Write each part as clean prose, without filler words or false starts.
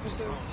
episodes.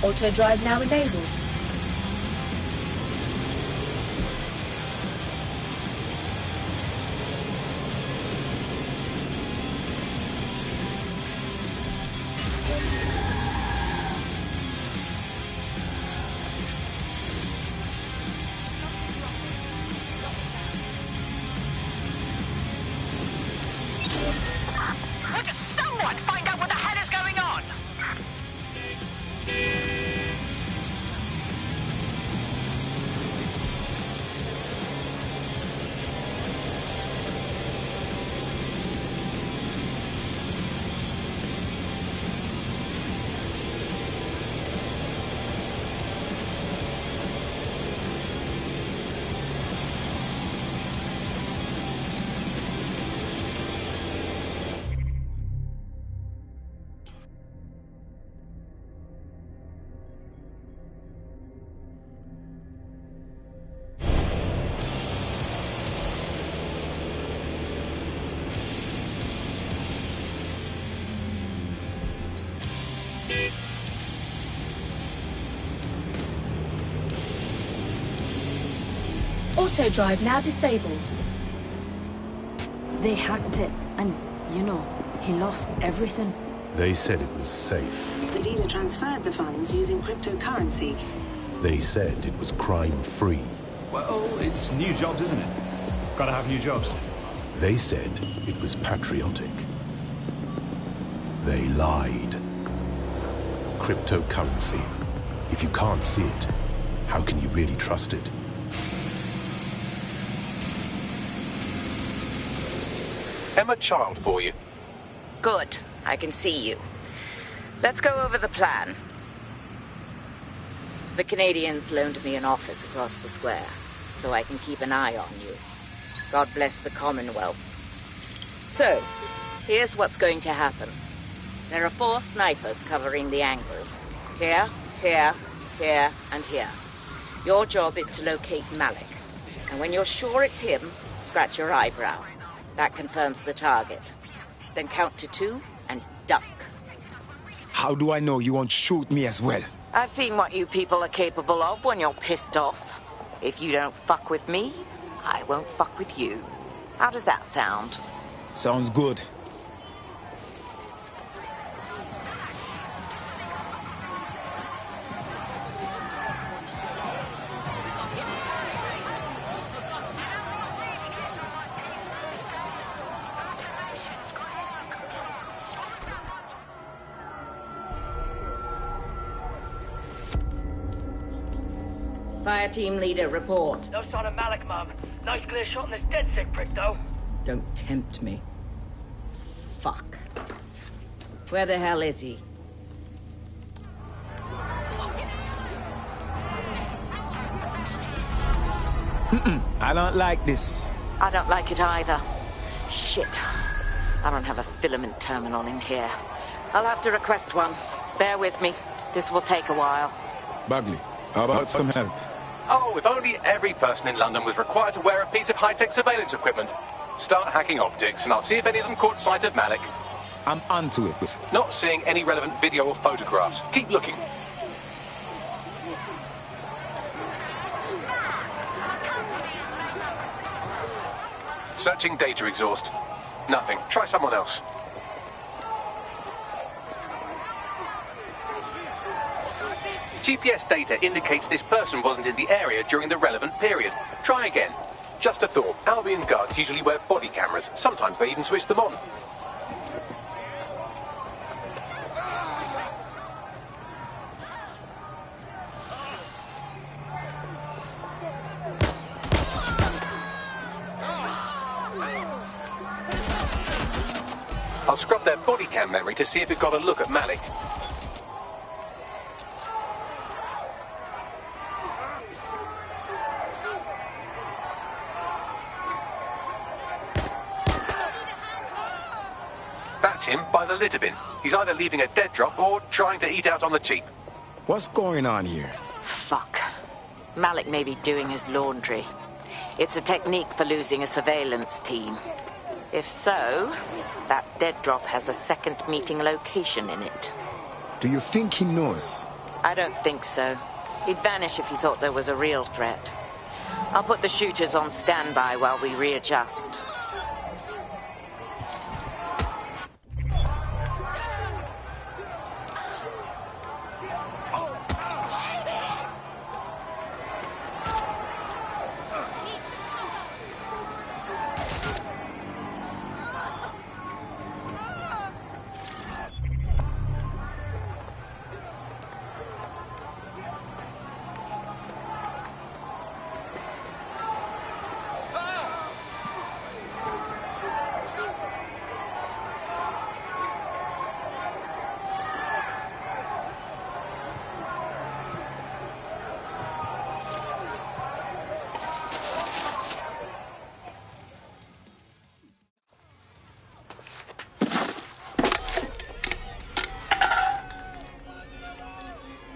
Auto drive now enabled. Would someone find out what the hell is going on? Auto drive now disabled. They hacked it, and, you know, he lost everything. They said it was safe. The dealer transferred the funds using cryptocurrency. They said it was crime-free. Well, it's new jobs, isn't it? Gotta have new jobs. They said it was patriotic. They lied. Cryptocurrency. If you can't see it, how can you really trust it? Emma Child for you. Good. I can see you. Let's go over the plan. The Canadians loaned me an office across the square, so I can keep an eye on you. God bless the Commonwealth. So, here's what's going to happen. There are 4 snipers covering the angles. Here, here, here, and here. Your job is to locate Malik. And when you're sure it's him, scratch your eyebrow. That confirms the target. Then count to 2 and duck. How do I know you won't shoot me as well? I've seen what you people are capable of when you're pissed off. If you don't fuck with me, I won't fuck with you. How does that sound? Sounds good. Fire team leader, report. No sign of Malik, Mum. Nice clear shot on this dead sick prick, though. Don't tempt me. Fuck. Where the hell is he? I don't like this. I don't like it either. Shit. I don't have a filament terminal in here. I'll have to request one. Bear with me. This will take a while. Bagley, how about some help? Oh, if only every person in London was required to wear a piece of high-tech surveillance equipment. Start hacking optics, and I'll see if any of them caught sight of Malik. I'm onto it. Not seeing any relevant video or photographs. Keep looking. Searching data exhaust. Nothing. Try someone else. GPS data indicates this person wasn't in the area during the relevant period. Try again. Just a thought. Albion guards usually wear body cameras. Sometimes they even switch them on. I'll scrub their body cam memory to see if it got a look at Malik. That's him by the litter bin. He's either leaving a dead drop or trying to eat out on the cheap. What's going on here? Fuck. Malik may be doing his laundry. It's a technique for losing a surveillance team. If so, that dead drop has a second meeting location in it. Do you think he knows? I don't think so. He'd vanish if he thought there was a real threat. I'll put the shooters on standby while we readjust.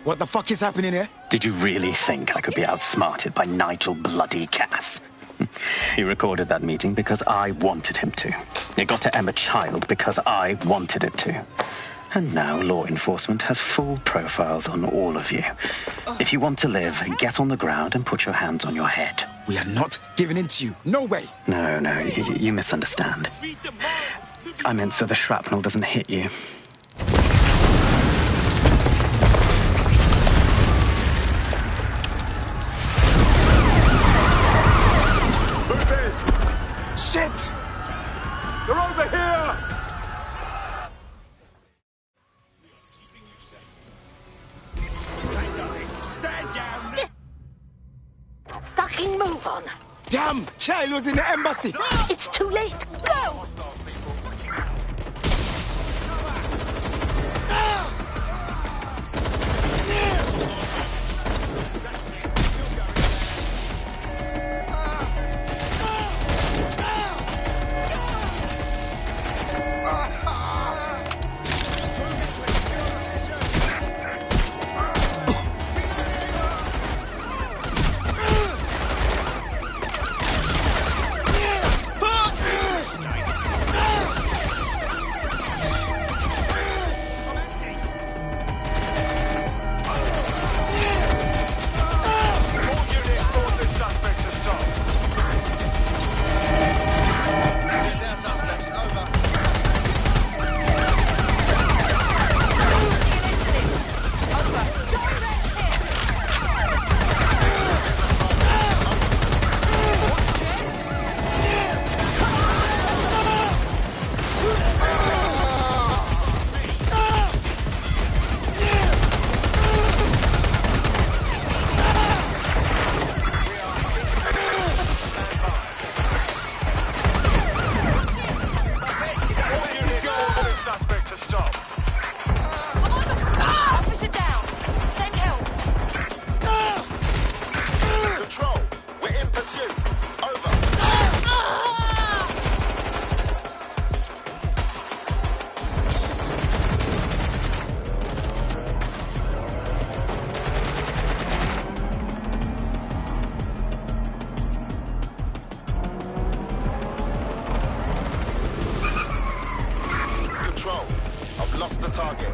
What the fuck is happening here? Did you really think I could be outsmarted by Nigel bloody Cass? He recorded that meeting because I wanted him to. It got to Emma Child because I wanted it to. And now law enforcement has full profiles on all of you. If you want to live, get on the ground and put your hands on your head. We are not giving in to you. No way. No, you misunderstand. I meant so the shrapnel doesn't hit you. Shit! They're over here! Stand down! Fucking move on! Damn! Child was in the embassy! It's too late! Go! lost the target.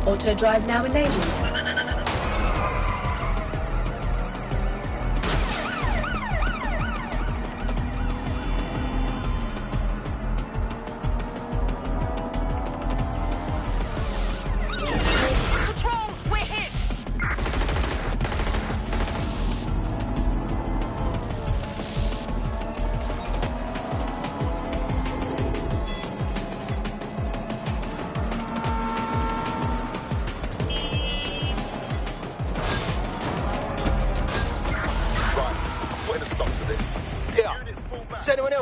Auto drive now enabled.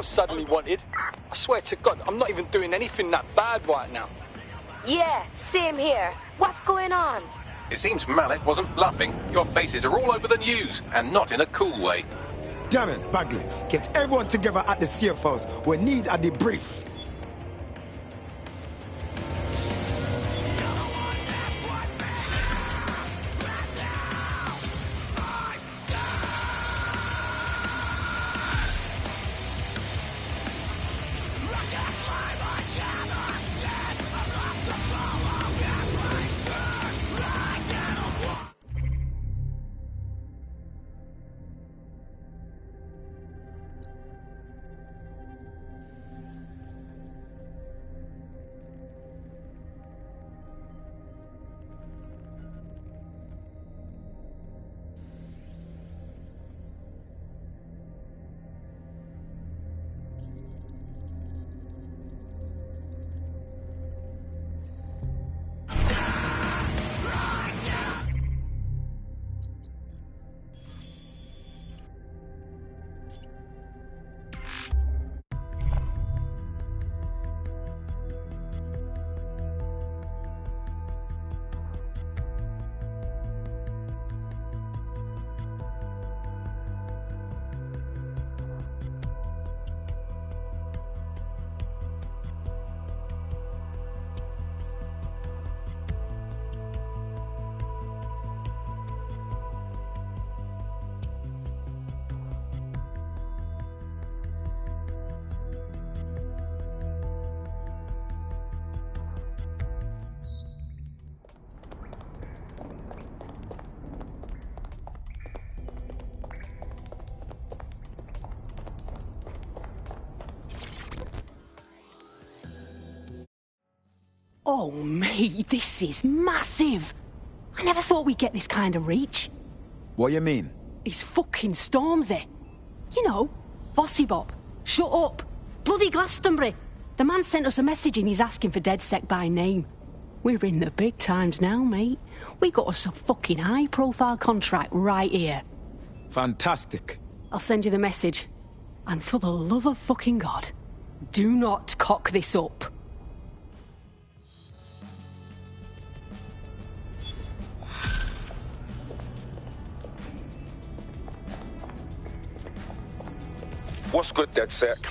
Suddenly wanted. I swear to God, I'm not even doing anything that bad right now. Yeah, same here. What's going on? It seems Mallet wasn't bluffing. Your faces are all over the news, and not in a cool way. Damn it, Bagley. Get everyone together at the safe house. We need a debrief. Oh, mate, this is massive. I never thought we'd get this kind of reach. What you mean? It's fucking Stormzy. You know, Bossy Bob. Shut up. Bloody Glastonbury. The man sent us a message and he's asking for DedSec by name. We're in the big times now, mate. We got us a fucking high-profile contract right here. Fantastic. I'll send you the message. And for the love of fucking God, do not cock this up. What's good, DedSec?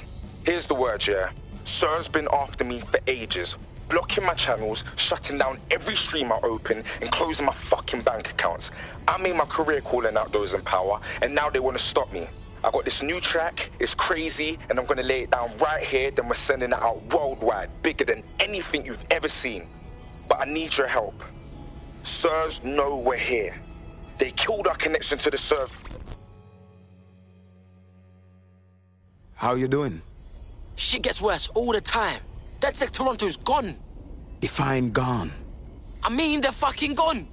Here's the word, yeah. Sir's been after me for ages, blocking my channels, shutting down every stream I open, and closing my fucking bank accounts. I made my career calling out those in power, and now they want to stop me. I got this new track, it's crazy, and I'm gonna lay it down right here, then we're sending it out worldwide, bigger than anything you've ever seen. But I need your help. Sirs know we're here. They killed our connection to the server. How you doing? Shit gets worse all the time. DedSec Toronto's gone. Define gone. I mean, they're fucking gone.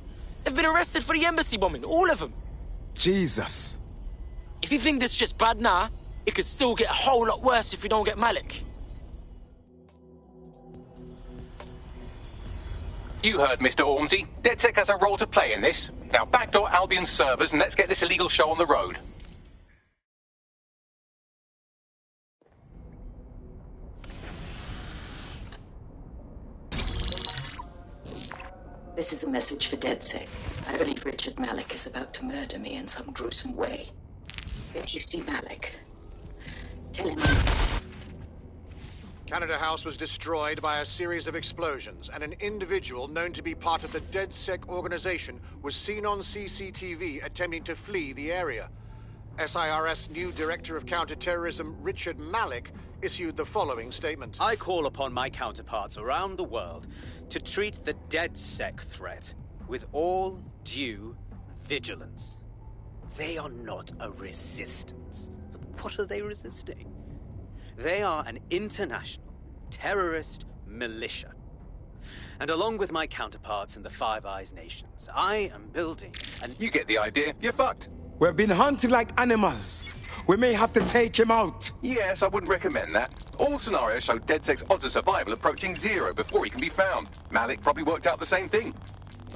They've been arrested for the embassy bombing, all of them. Jesus. If you think this is just bad now, it could still get a whole lot worse if you don't get Malik. You heard, Mr. Ormsey. DedSec has a role to play in this. Now backdoor Albion's servers and let's get this illegal show on the road. This is a message for DedSec. I believe Richard Malik is about to murder me in some gruesome way. If you see Malik, tell him Canada House was destroyed by a series of explosions, and an individual known to be part of the DedSec organization was seen on CCTV attempting to flee the area. SIRS new Director of Counterterrorism Richard Malik issued the following statement. I call upon my counterparts around the world to treat the DedSec threat with all due vigilance. They are not a resistance. What are they resisting? They are an international terrorist militia. And along with my counterparts in the Five Eyes nations, I am building an... You get the idea. You're fucked. We're being hunted like animals. We may have to take him out. Yes, I wouldn't recommend that. All scenarios show DedSec's odds of survival approaching 0 before he can be found. Malik probably worked out the same thing.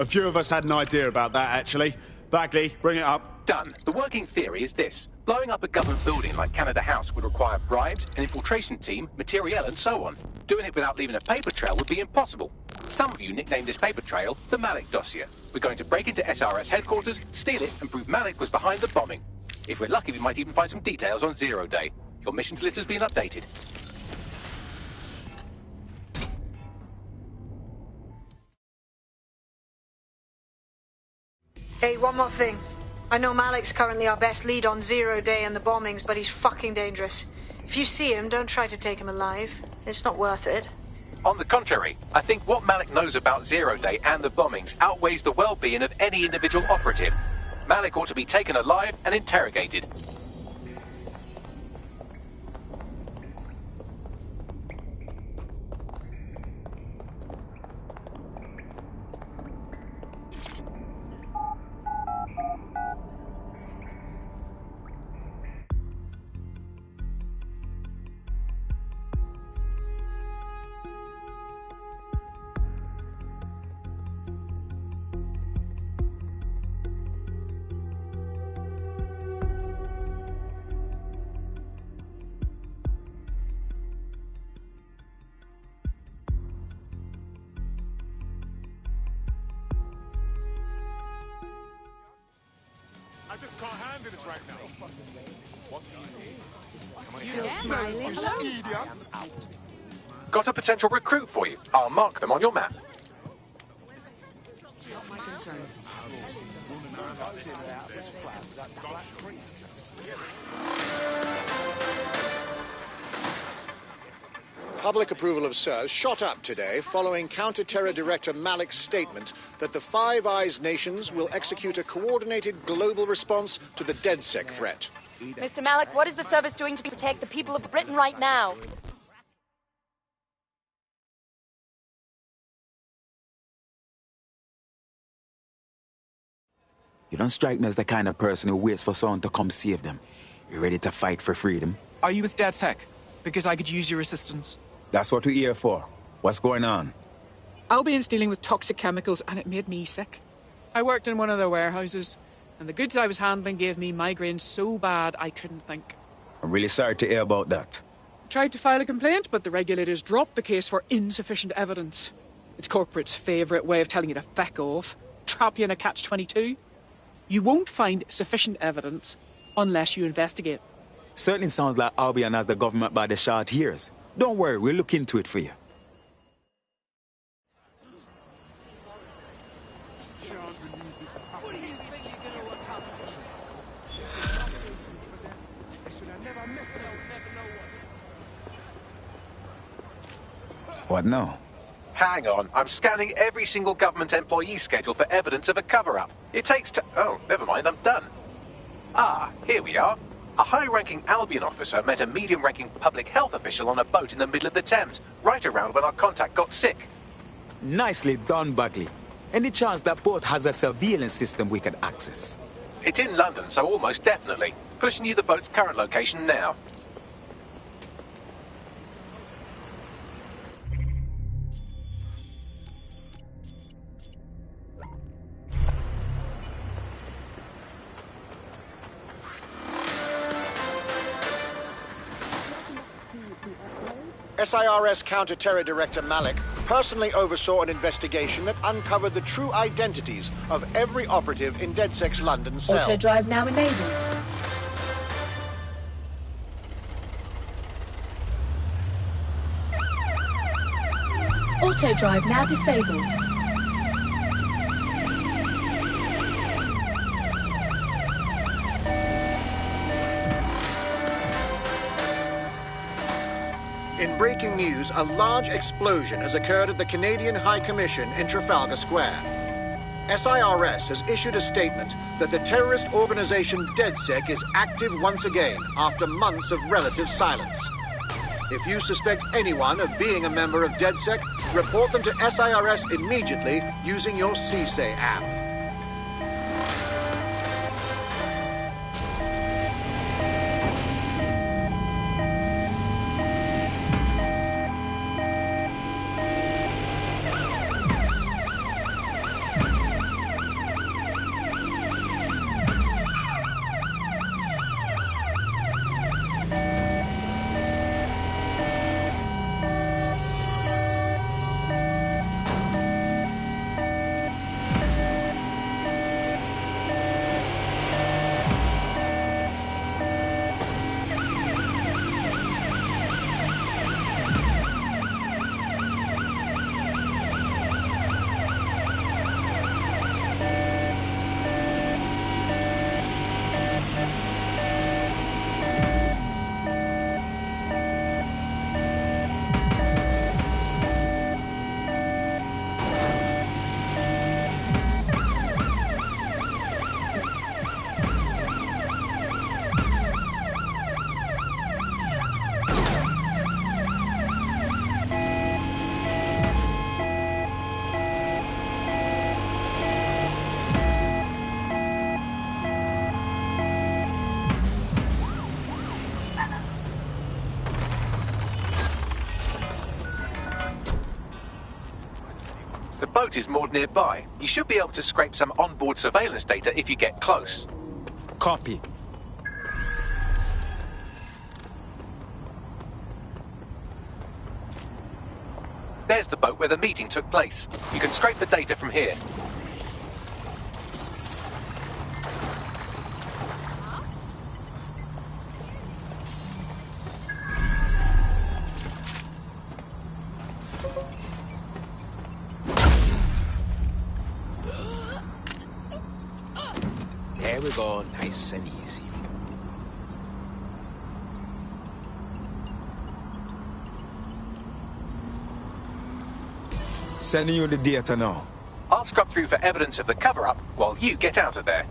A few of us had an idea about that, actually. Bagley, bring it up. Done. The working theory is this. Blowing up a government building like Canada House would require bribes, an infiltration team, materiel, and so on. Doing it without leaving a paper trail would be impossible. Some of you nicknamed this paper trail the Malik dossier. We're going to break into SRS headquarters, steal it, and prove Malik was behind the bombing. If we're lucky, we might even find some details on Zero Day. Your missions list has been updated. Hey, one more thing. I know Malik's currently our best lead on Zero Day and the bombings, but he's fucking dangerous. If you see him, don't try to take him alive. It's not worth it. On the contrary, I think what Malik knows about Zero Day and the bombings outweighs the well-being of any individual operative. Malik ought to be taken alive and interrogated. I just can't handle this right now. What do you Still smiling? Hello? Idiot. Got a potential recruit for you. I'll mark them on your map. Not my concern. Public approval of SIRS shot up today following Counter-Terror Director Malik's statement that the Five Eyes nations will execute a coordinated global response to the DedSec threat. Mr. Malik, what is the service doing to protect the people of Britain right now? You don't strike me as the kind of person who waits for someone to come save them. You're ready to fight for freedom. Are you with DedSec? Because I could use your assistance. That's what we're here for. What's going on? Albion's dealing with toxic chemicals, and it made me sick. I worked in one of their warehouses, and the goods I was handling gave me migraines so bad I couldn't think. I'm really sorry to hear about that. I tried to file a complaint, but the regulators dropped the case for insufficient evidence. It's corporate's favourite way of telling you to feck off. Trap you in a catch-22. You won't find sufficient evidence unless you investigate. Certainly sounds like Albion has the government by the short ears. Don't worry, we'll look into it for you. What now? Hang on, I'm scanning every single government employee schedule for evidence of a cover-up. It takes oh, never mind, I'm done. Ah, here we are. A high-ranking Albion officer met a medium-ranking public health official on a boat in the middle of the Thames, right around when our contact got sick. Nicely done, Bagley. Any chance that boat has a surveillance system we can access? It's in London, so almost definitely. Pushing you the boat's current location now. SIRS Counter-Terror Director Malik personally oversaw an investigation that uncovered the true identities of every operative in DedSec's London cell. Auto drive now enabled. Auto drive now disabled. In breaking news, a large explosion has occurred at the Canadian High Commission in Trafalgar Square. SIRS has issued a statement that the terrorist organization DedSec is active once again after months of relative silence. If you suspect anyone of being a member of DedSec, report them to SIRS immediately using your CSAY app. The boat is moored nearby. You should be able to scrape some onboard surveillance data if you get close. Copy. There's the boat where the meeting took place. You can scrape the data from here. There we go, nice and easy. Sending you the data now. I'll scrub through for evidence of the cover-up while you get out of there.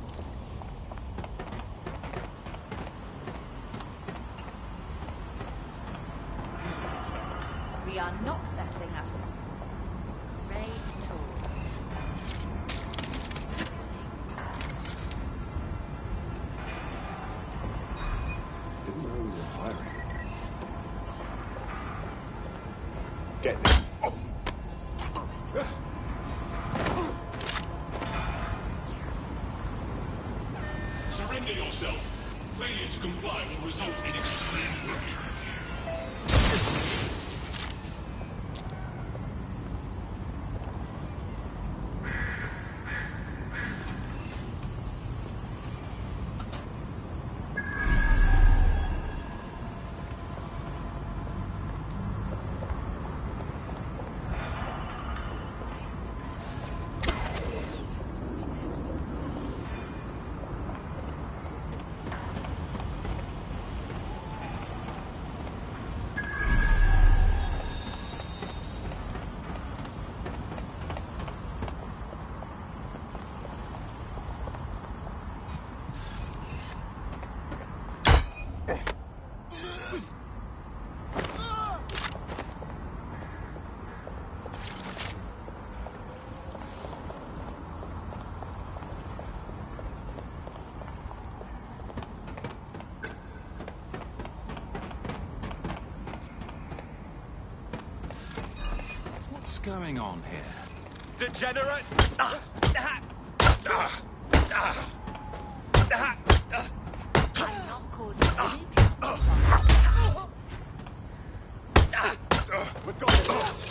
We are not settling at all. Great tool. Didn't know we were hiring. Get this. Surrender yourself. Failure to comply will result in extreme worry. going on here? Degenerate! We've got it.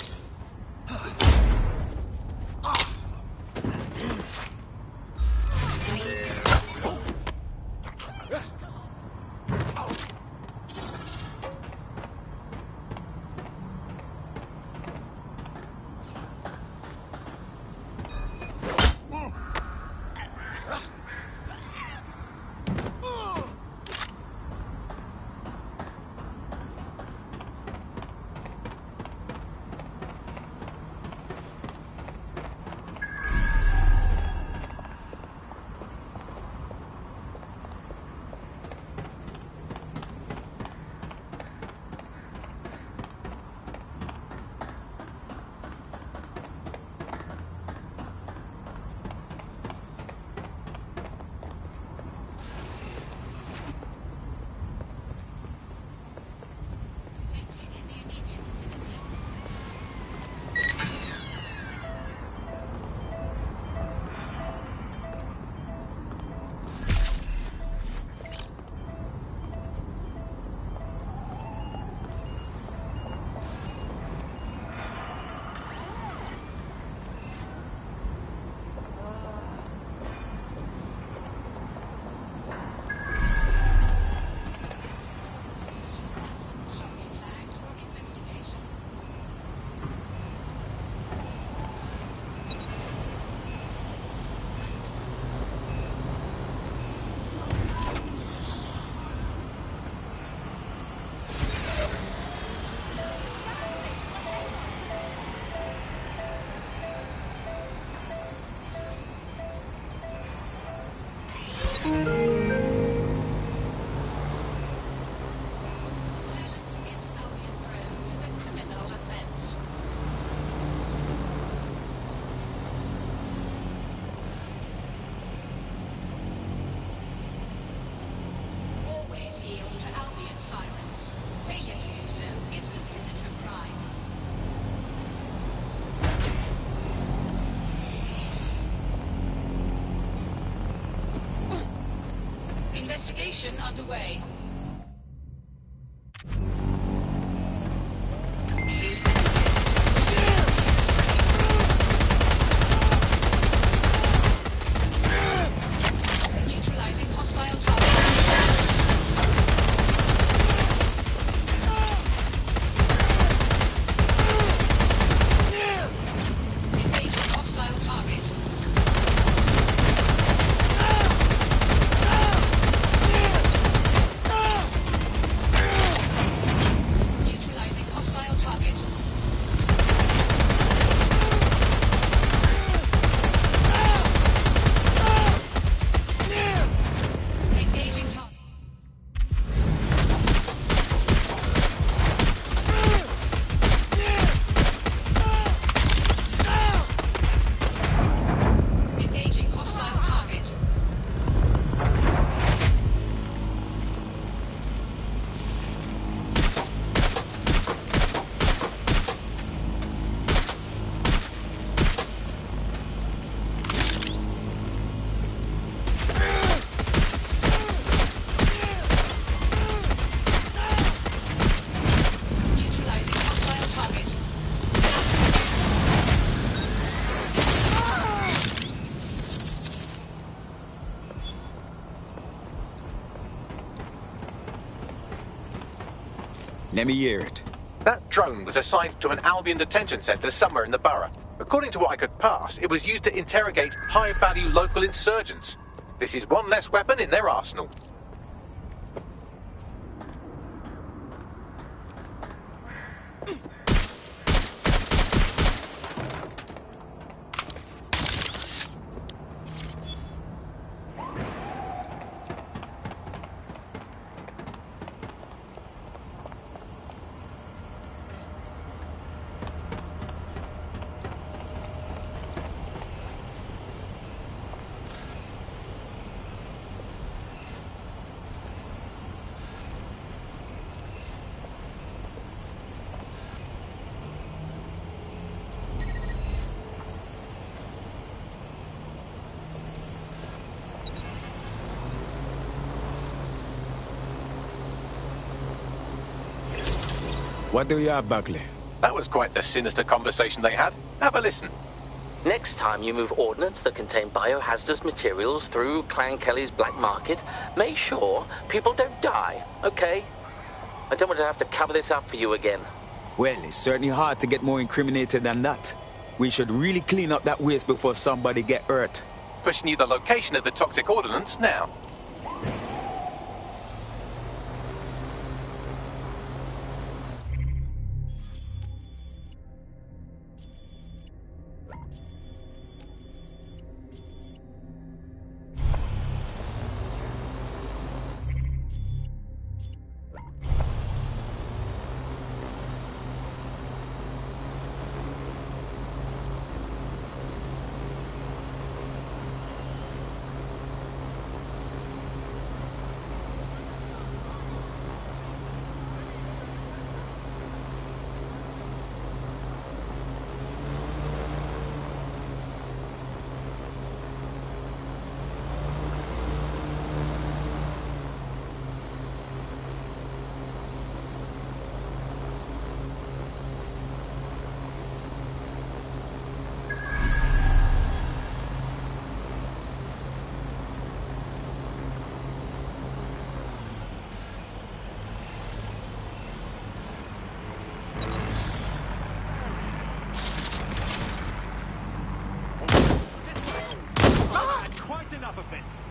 Investigation underway. Neutralizing hostile target. Engaging hostile target. Neutralizing hostile target. Engaging target. Engaging hostile target. Neutralizing hostile target. Let me hear it. That drone was assigned to an Albion detention centre somewhere in the borough. According to what I could pass, it was used to interrogate high-value local insurgents. This is one less weapon in their arsenal. What do you have, Buckley? That was quite the sinister conversation they had. Have a listen. Next time you move ordnance that contain biohazardous materials through Clan Kelly's black market, make sure people don't die, okay? I don't want to have to cover this up for you again. Well, it's certainly hard to get more incriminated than that. We should really clean up that waste before somebody get hurt. Pushing you the location of the toxic ordnance now. Enough of this.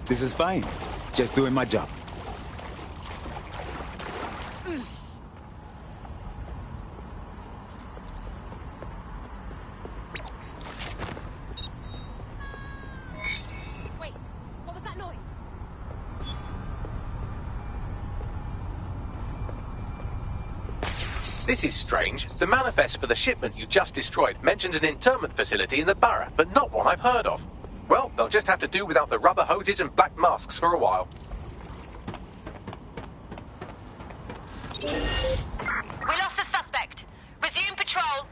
This is fine. Just doing my job. This is strange. The manifest for the shipment you just destroyed mentions an internment facility in the borough, but not one I've heard of. Well, they'll just have to do without the rubber hoses and black masks for a while. We lost the suspect. Resume patrol.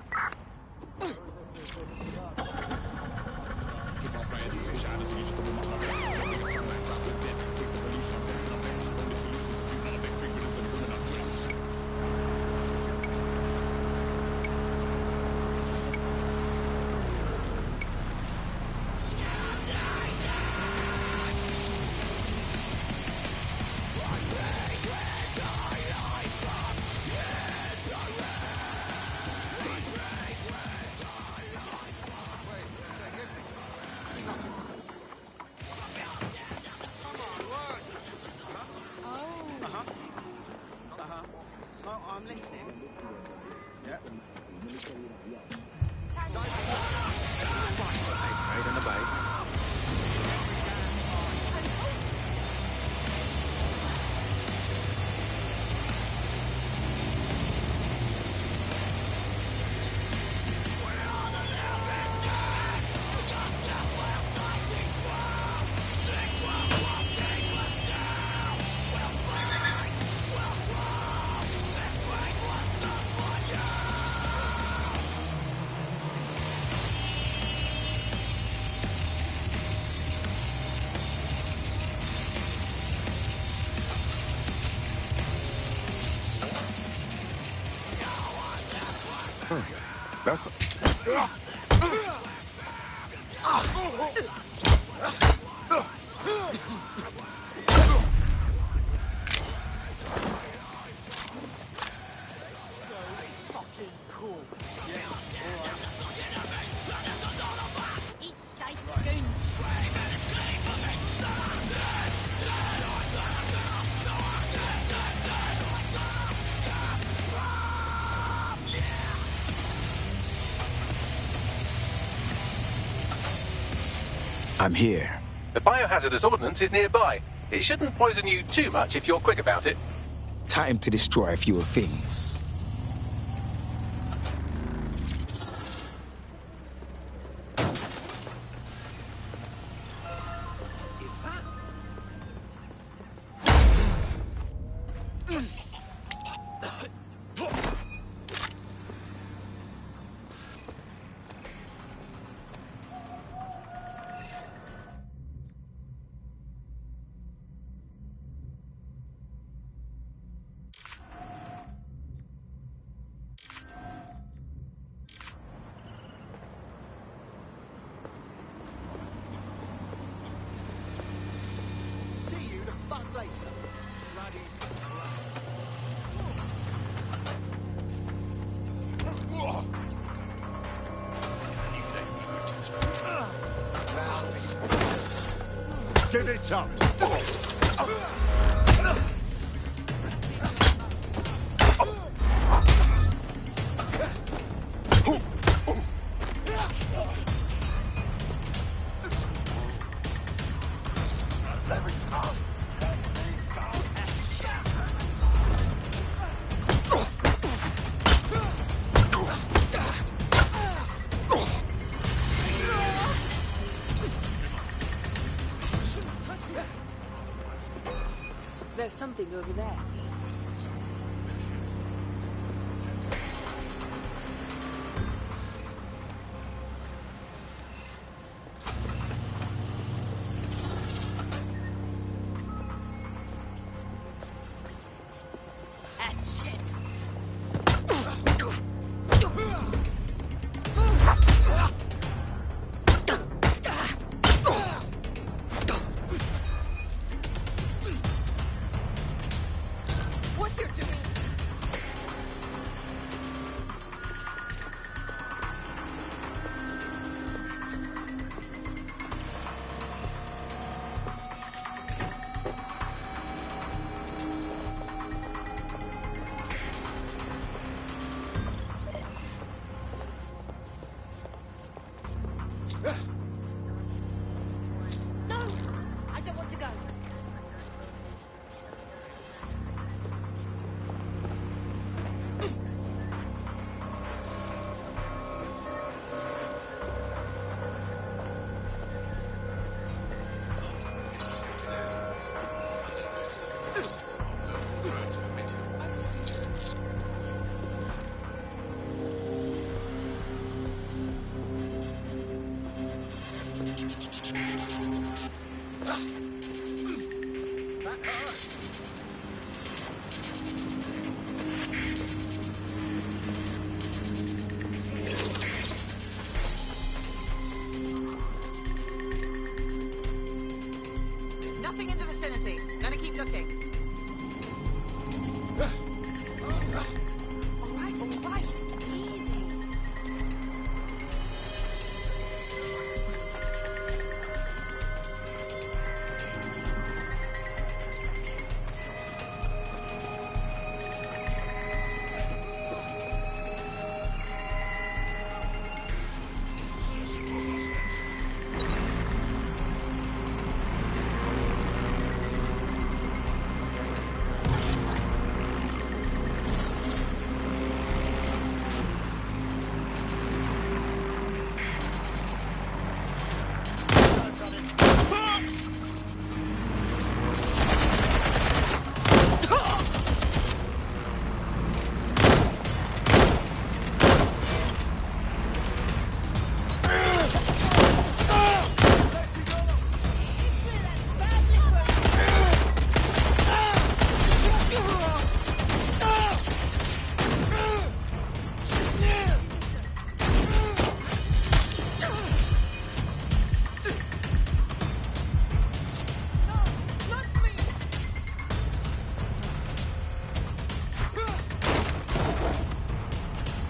I'm listening. Yeah. Right in the bay. That's... I'm here. The biohazardous ordnance is nearby. It shouldn't poison you too much if you're quick about it. Time to destroy a few things. fuck later. Bloody Give it up! There's something over there. What you're doing? No! I don't want to go. Nothing in the vicinity. Gonna keep looking. All right, easy.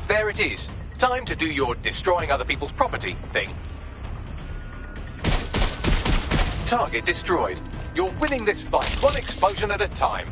There it is. Time to do your destroying other people's property thing. Target destroyed. You're winning this fight one explosion at a time.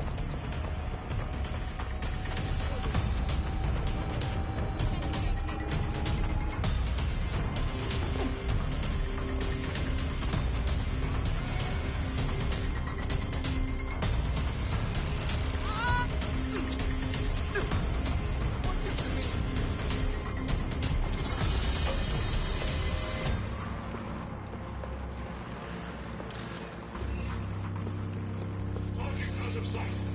Target out of sight.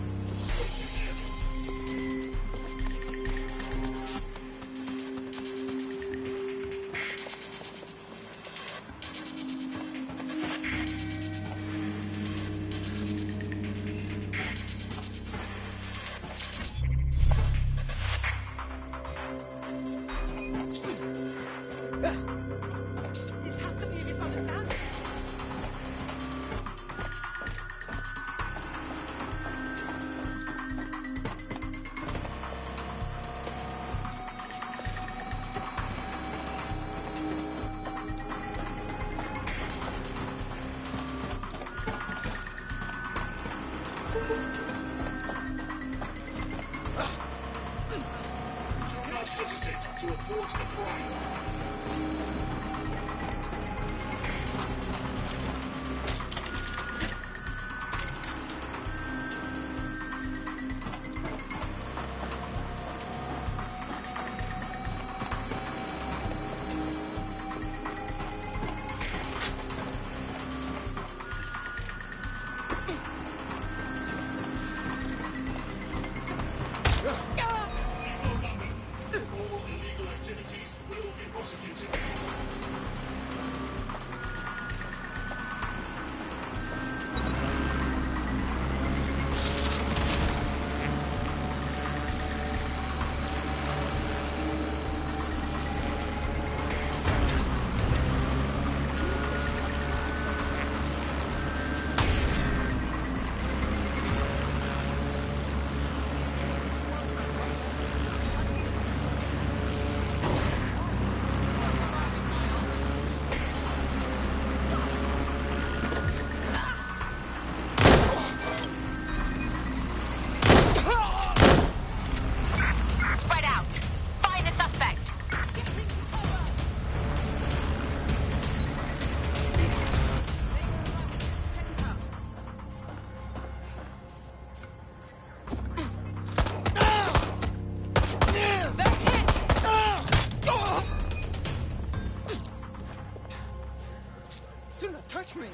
touch me!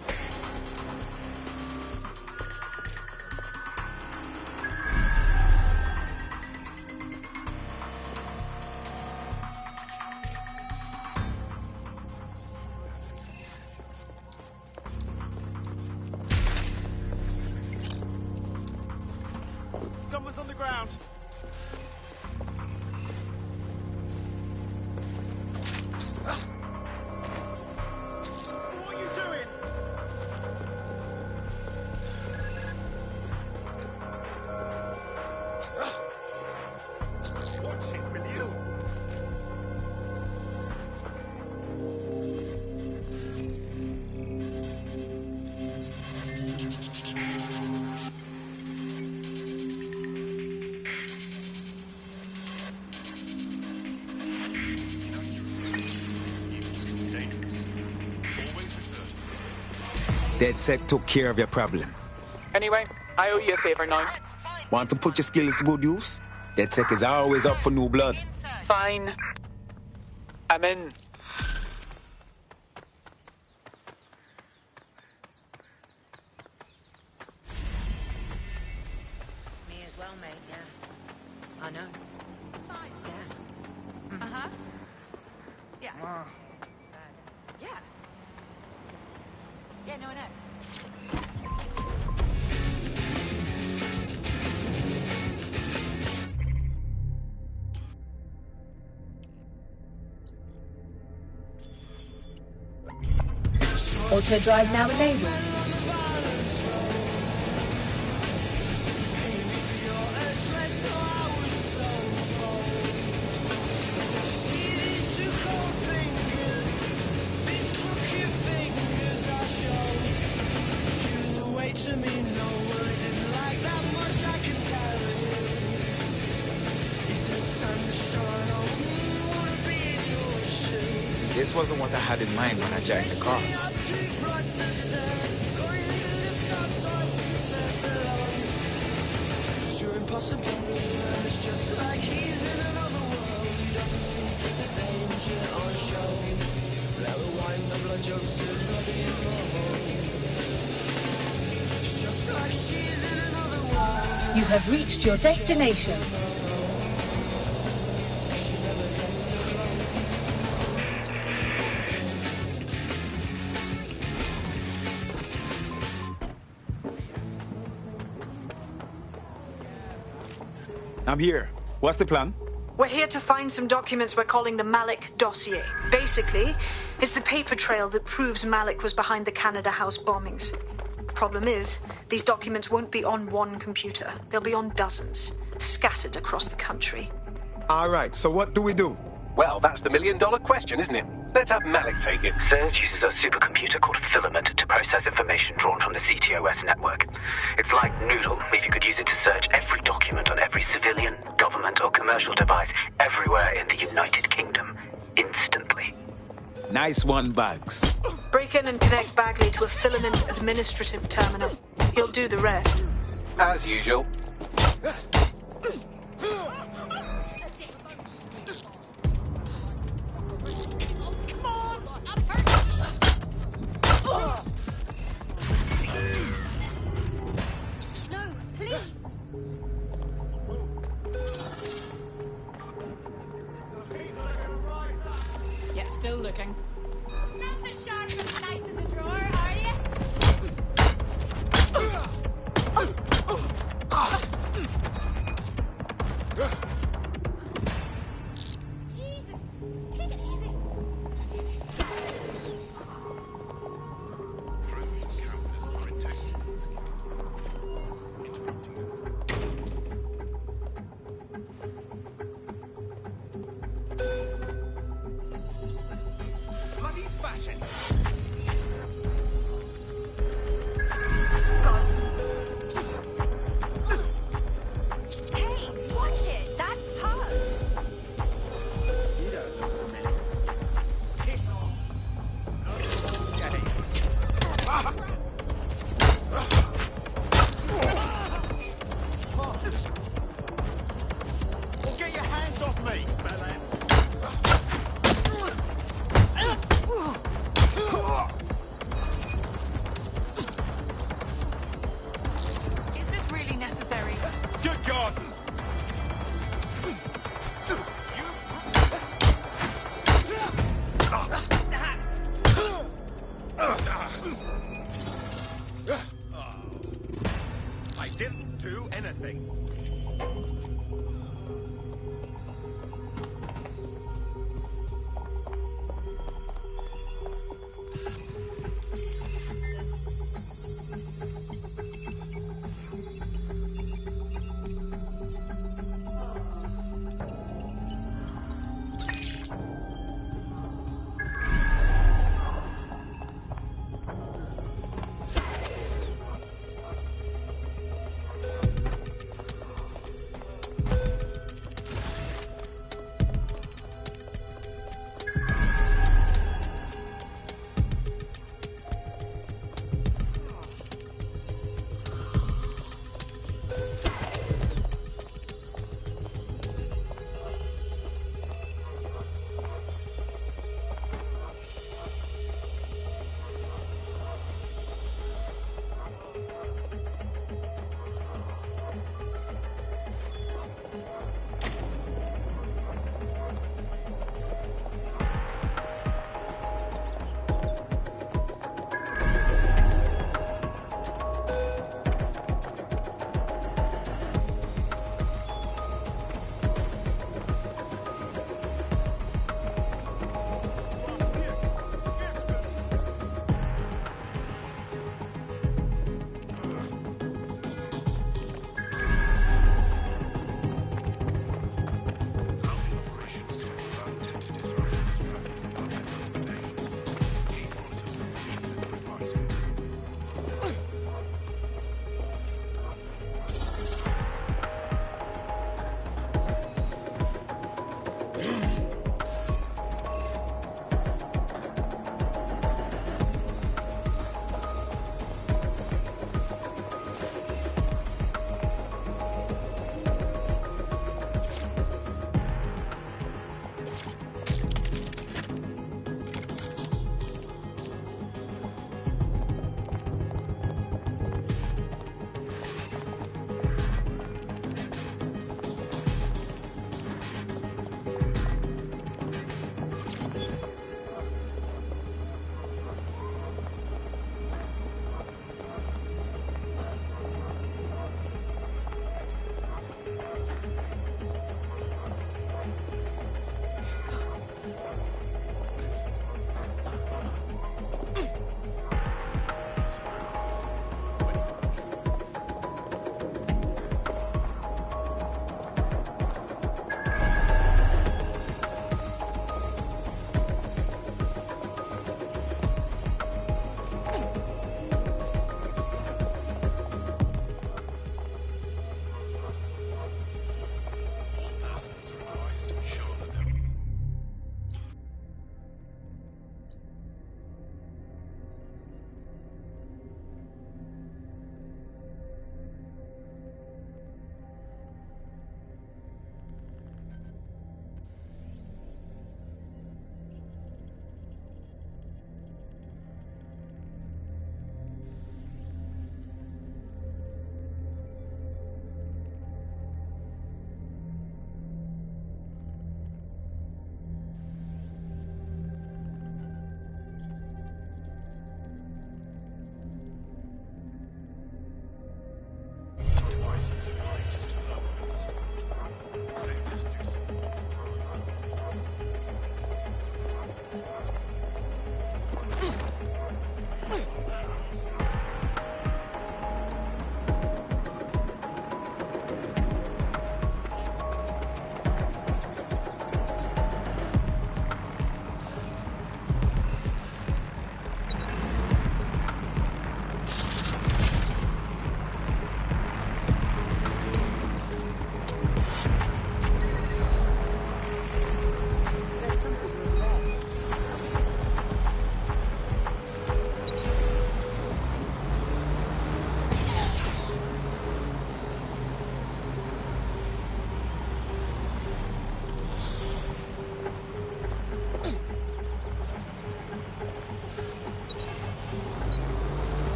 Someone's on the ground. What are you doing? Watch it, will you? DedSec took care of your problem. Anyway, I owe you a favor now. Want to put your skills to good use? DedSec is always up for new blood. Fine. I'm in. Me as well, mate, yeah. I know. Yeah. Uh-huh. Yeah. Yeah. Yeah, no, I know. Auto drive now enabled. This wasn't what I had in mind when I joined the cause. You have reached your destination. I'm here. What's the plan? We're here to find some documents we're calling the Malik dossier. Basically, it's the paper trail that proves Malik was behind the Canada House bombings. Problem is, these documents won't be on one computer. They'll be on dozens, scattered across the country. All right, so what do we do? Well, that's the million-dollar question, isn't it? Let's have Malik take it. CERS uses a supercomputer called Filament to process information drawn from the CTOS network. It's like Noodle, if you could use it to search every document on every civilian, government or commercial device everywhere in the United Kingdom, instantly. Nice one, Bugs. Break in and connect Bagley to a Filament administrative terminal. He'll do the rest. As usual. No, please! Yeah, still looking. Not the sharpest knife in the drawer, are you? I didn't do anything.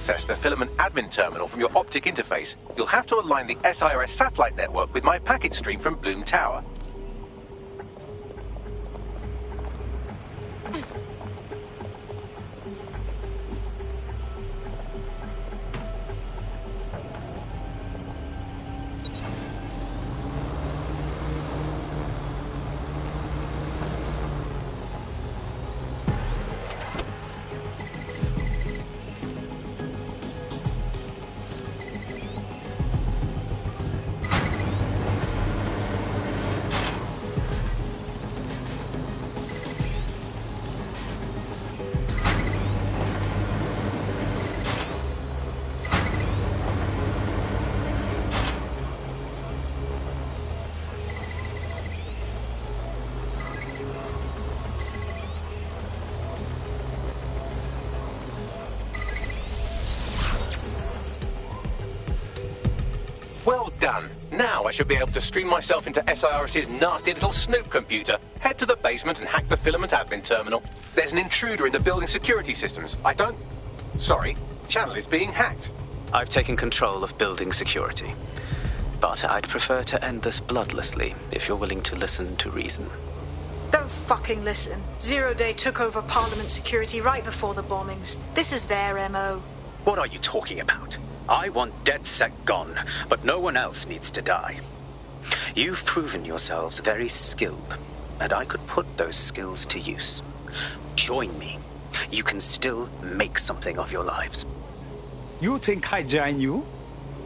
access the filament admin terminal from your optic interface, you'll have to align the SIRS satellite network with my packet stream from Bloom Tower. Well done. Now I should be able to stream myself into SIRS's nasty little snoop computer, head to the basement and hack the filament admin terminal. There's an intruder in the building security systems. Sorry, channel is being hacked. I've taken control of building security. But I'd prefer to end this bloodlessly, if you're willing to listen to reason. Don't fucking listen. Zero Day took over Parliament security right before the bombings. This is their MO. What are you talking about? I want DedSec gone, but no one else needs to die. You've proven yourselves very skilled, and I could put those skills to use. Join me. You can still make something of your lives. You think I join you?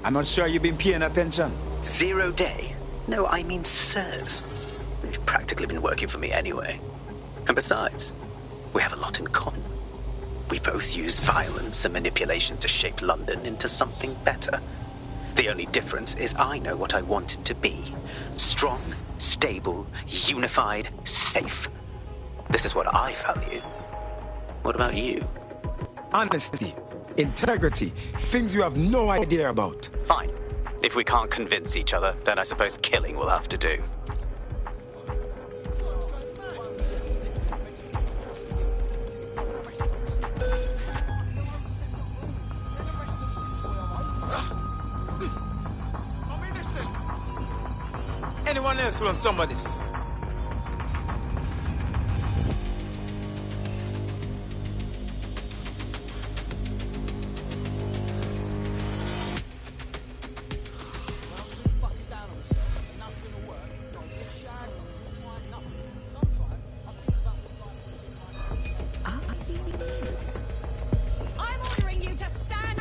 I'm not sure you've been paying attention. 0 Day? No, I mean SIRS. You've practically been working for me anyway. And besides, we have a lot in common. We both use violence and manipulation to shape London into something better. The only difference is I know what I want it to be. Strong, stable, unified, safe. This is what I value. What about you? Honesty, integrity, things you have no idea about. Fine. If we can't convince each other, then I suppose killing will have to do. Anyone else want some of this? I'm ordering you to stand.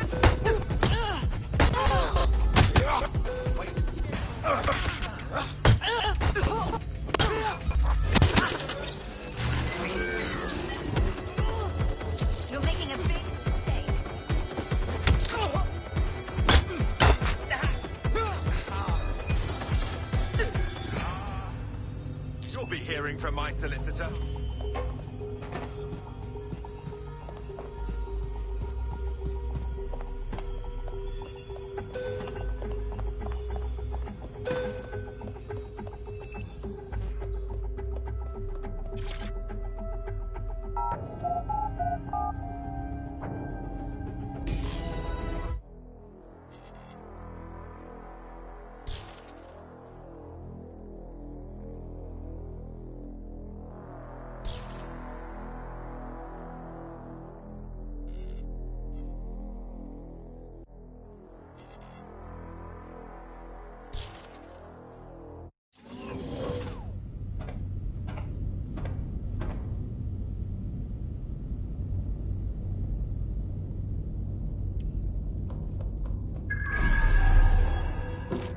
You're making a big mistake. You'll be hearing from my solicitor.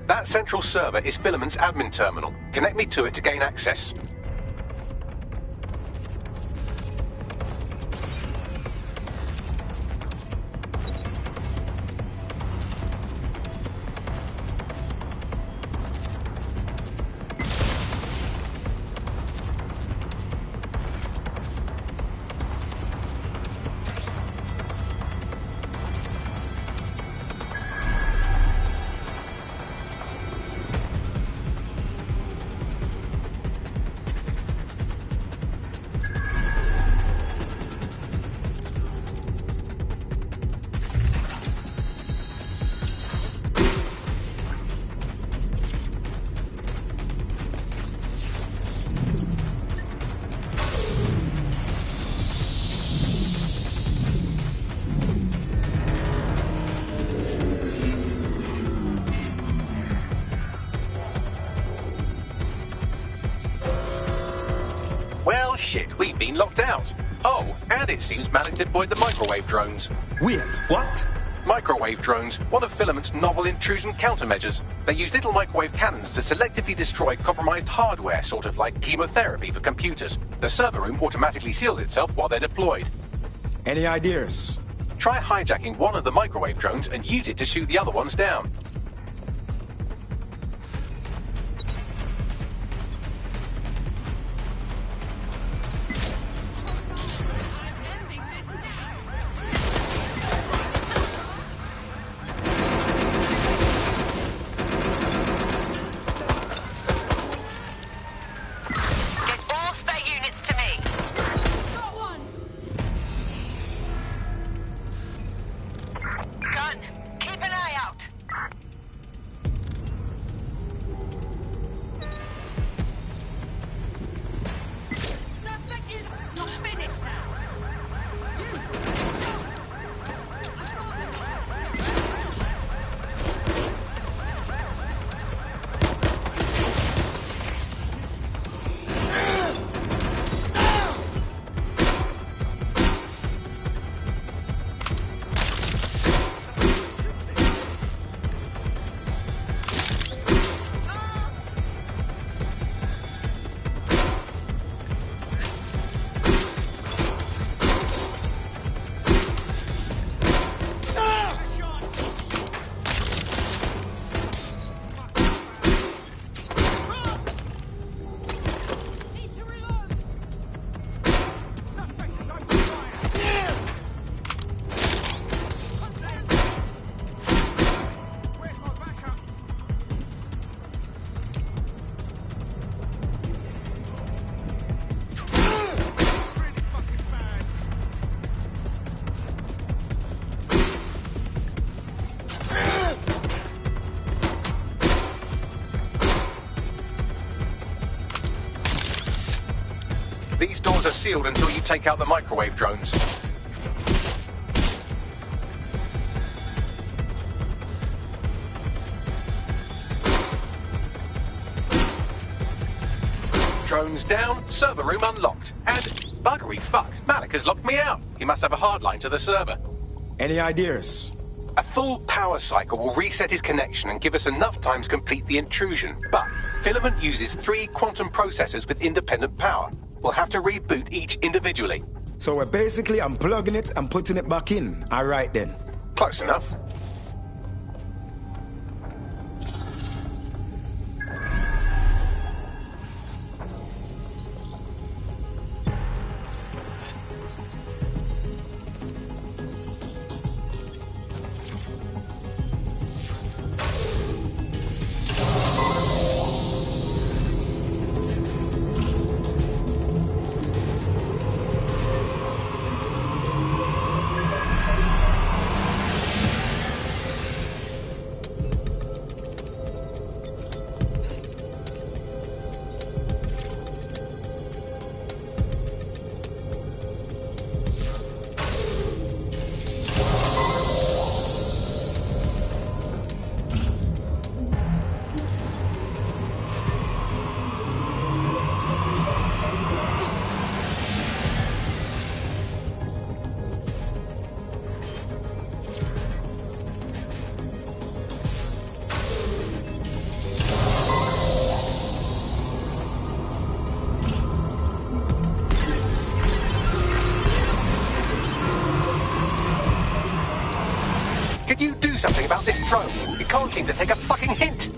That central server is Filament's admin terminal. Connect me to it to gain access. Oh shit, we've been locked out. Oh, and it seems Malik deployed the microwave drones. Wait, what? Microwave drones, one of Filament's novel intrusion countermeasures. They use little microwave cannons to selectively destroy compromised hardware, sort of like chemotherapy for computers. The server room automatically seals itself while they're deployed. Any ideas? Try hijacking one of the microwave drones and use it to shoot the other ones down. These doors are sealed until you take out the microwave drones. Drones down, server room unlocked. And buggery fuck, Malik has locked me out. He must have a hard line to the server. Any ideas? A full power cycle will reset his connection and give us enough time to complete the intrusion. But Filament uses 3 quantum processors with independent power. We'll have to reboot each individually. So we're basically unplugging it and putting it back in. All right then. Close enough. Could you do something about this drone? It can't seem to take a fucking hint.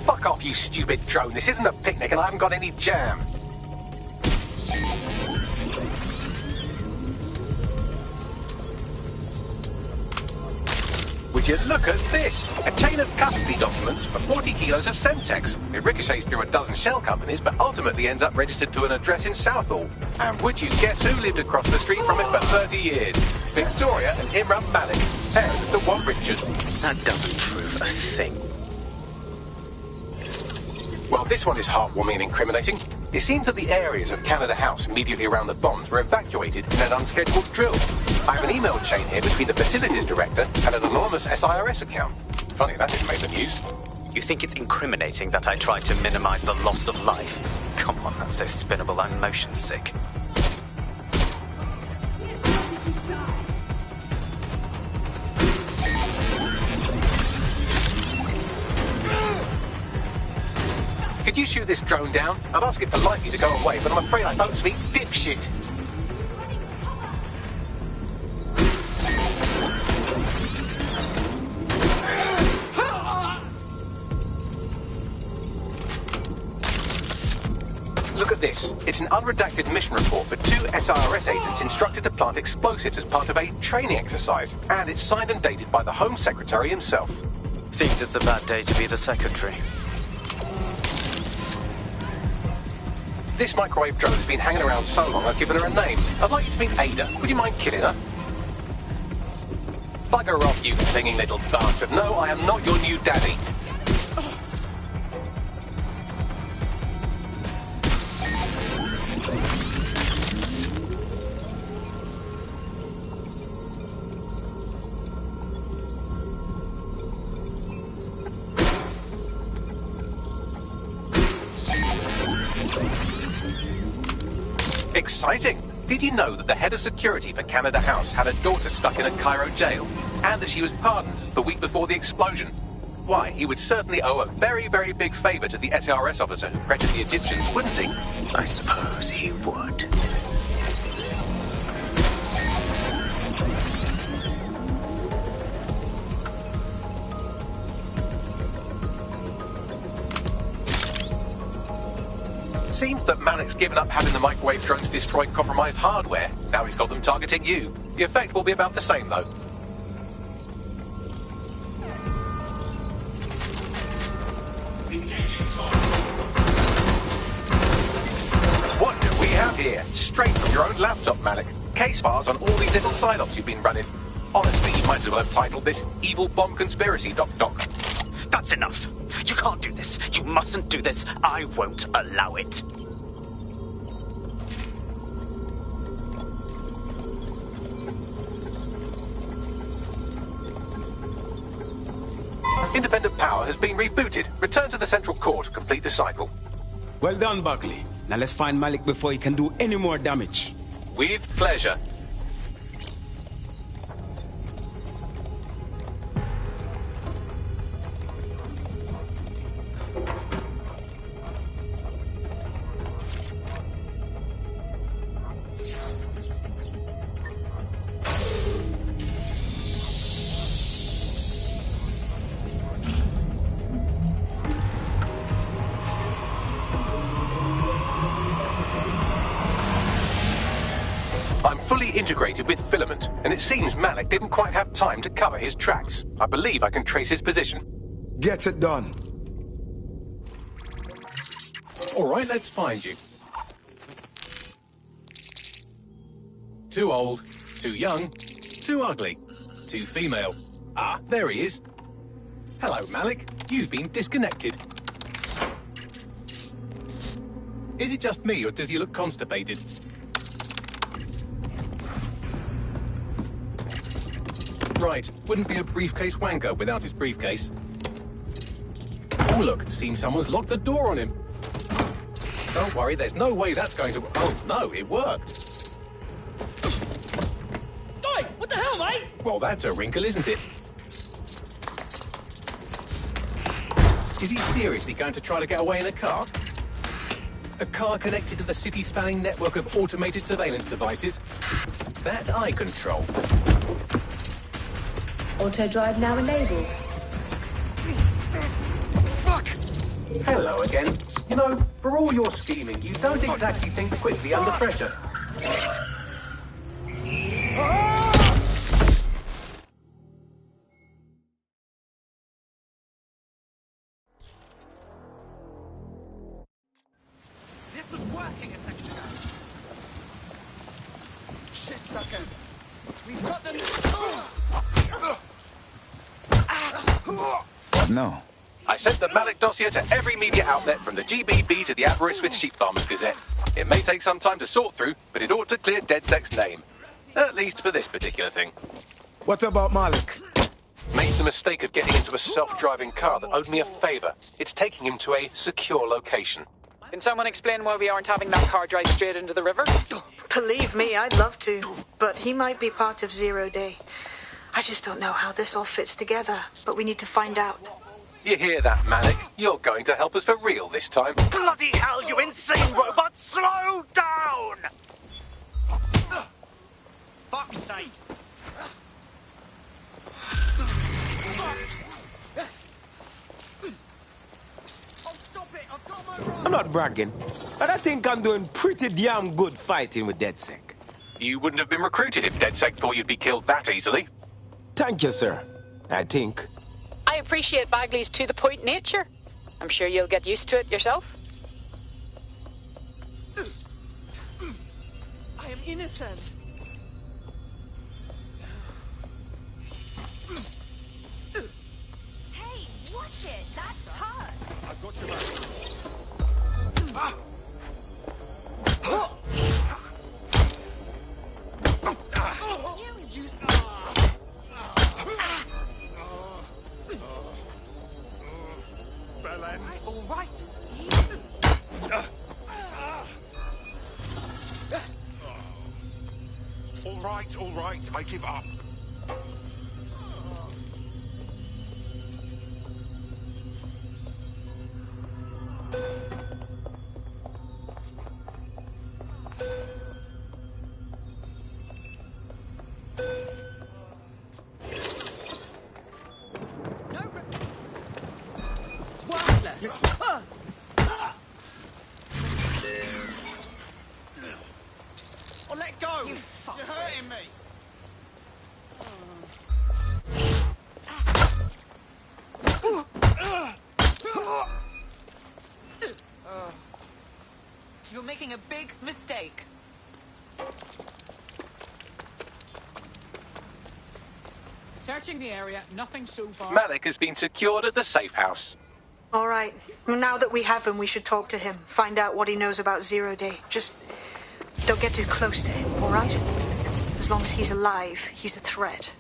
Fuck off, you stupid drone. This isn't a picnic and I haven't got any jam. Would you look at this? A chain of custody documents documents for 40 kilos of Semtex. It ricochets through a dozen shell companies, but ultimately ends up registered to an address in Southall. And would you guess who lived across the street from it for 30 years? Victoria and Imran Malik, parents to one Richard. That doesn't prove a thing. Well, this one is heartwarming and incriminating. It seems that the areas of Canada House immediately around the bombs were evacuated in an unscheduled drill. I have an email chain here between the facilities director and an anonymous SIRS account. Funny, that didn't make the news. You think it's incriminating that I tried to minimize the loss of life? Come on, that's so spinnable, I'm motion sick. Could you shoot this drone down? I'd ask it politely to go away, but I'm afraid I don't speak dipshit. Look at this. It's an unredacted mission report for 2 SIRS agents instructed to plant explosives as part of a training exercise, and it's signed and dated by the Home Secretary himself. Seems it's a bad day to be the Secretary. This microwave drone has been hanging around so long I've given her a name. I'd like you to meet Ada. Would you mind killing her? Bugger off, you clinging little bastard. No, I am not your new daddy. Exciting! Did you know that the head of security for Canada House had a daughter stuck in a Cairo jail? And that she was pardoned the week before the explosion? Why, he would certainly owe a very, very big favour to the SRS officer who pressured the Egyptians, wouldn't he? I suppose he would. Seems that Malik's given up having the microwave drones destroy compromised hardware. Now he's got them targeting you. The effect will be about the same, though. What do we have here? Straight from your own laptop, Malik. Case files on all these little side ops you've been running. Honestly, you might as well have titled this Evil Bomb Conspiracy, Doc. That's enough. You can't do this. You mustn't do this. I won't allow it. Independent power has been rebooted. Return to the central core to complete the cycle. Well done, Buckley. Now let's find Malik before he can do any more damage. With pleasure. Integrated with filament, and it seems Malik didn't quite have time to cover his tracks. I believe I can trace his position. Get it done. All right, let's find you. Too old, too young, too ugly, too female. Ah, there he is. Hello, Malik. You've been disconnected. Is it just me, or does he look constipated? Right, wouldn't be a briefcase wanker without his briefcase. Oh look, seems someone's locked the door on him. Don't worry, there's no way that's going to... Oh no, it worked. Oi, what the hell, mate? Well, that's a wrinkle, isn't it? Is he seriously going to try to get away in a car? A car connected to the city-spanning network of automated surveillance devices? That I control. Auto drive now enabled. Fuck! Hello again. You know, for all your scheming, you don't exactly think quickly under pressure. No. I sent the Malik dossier to every media outlet from the GBB to the Aberystwyth Sheep Farmers Gazette. It may take some time to sort through, but it ought to clear DedSec's name. At least for this particular thing. What about Malik? Made the mistake of getting into a self-driving car that owed me a favor. It's taking him to a secure location. Can someone explain why we aren't having that car drive straight into the river? Believe me, I'd love to. But he might be part of Zero Day. I just don't know how this all fits together, but we need to find out. You hear that, Malik? You're going to help us for real this time. Bloody hell, you insane robot! Slow down! Fuck's sake! I'm not bragging, but I think I'm doing pretty damn good fighting with DedSec. You wouldn't have been recruited if DedSec thought you'd be killed that easily. Thank you, sir. I think. I appreciate Bagley's to-the-point nature. I'm sure you'll get used to it yourself. I am innocent. Hey, watch it. That hurts. I've got your back. All right. All right, I give up. Worthless. Oh, let go! You're hurting me! You're making a big mistake. Searching the area, nothing so far. Malik has been secured at the safe house. All right. Well, now that we have him, we should talk to him. Find out what he knows about Zero Day. Just don't get too close to him, all right? As long as he's alive, he's a threat.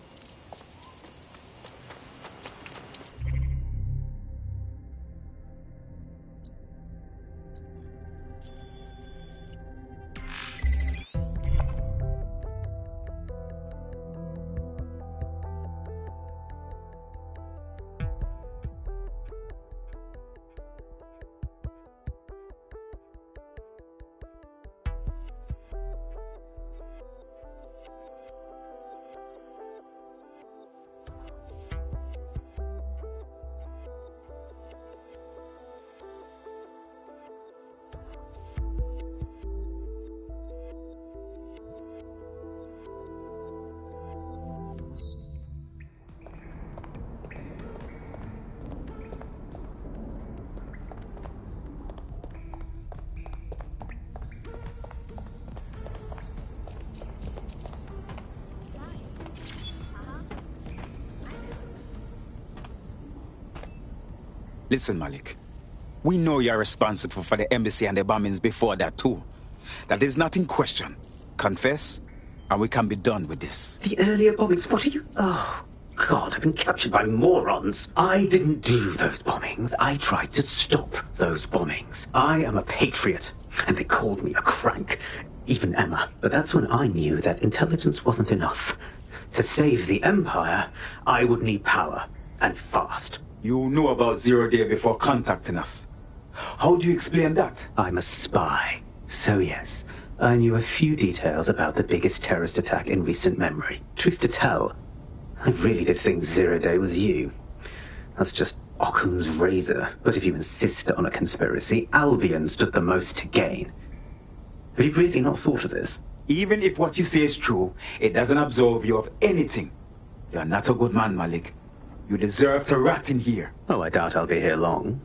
Listen, Malik. We know you're responsible for the embassy and the bombings before that, too. That is not in question. Confess, and we can be done with this. The earlier bombings, what are you... Oh, God, I've been captured by morons. I didn't do those bombings. I tried to stop those bombings. I am a patriot, and they called me a crank. Even Emma. But that's when I knew that intelligence wasn't enough. To save the Empire, I would need power, and fast. You knew about Zero Day before contacting us. How do you explain that? I'm a spy. So yes, I knew a few details about the biggest terrorist attack in recent memory. Truth to tell, I really did think Zero Day was you. That's just Occam's razor. But if you insist on a conspiracy, Albion stood the most to gain. Have you really not thought of this? Even if what you say is true, it doesn't absolve you of anything. You're not a good man, Malik. You deserve to rot in here. Oh, I doubt I'll be here long.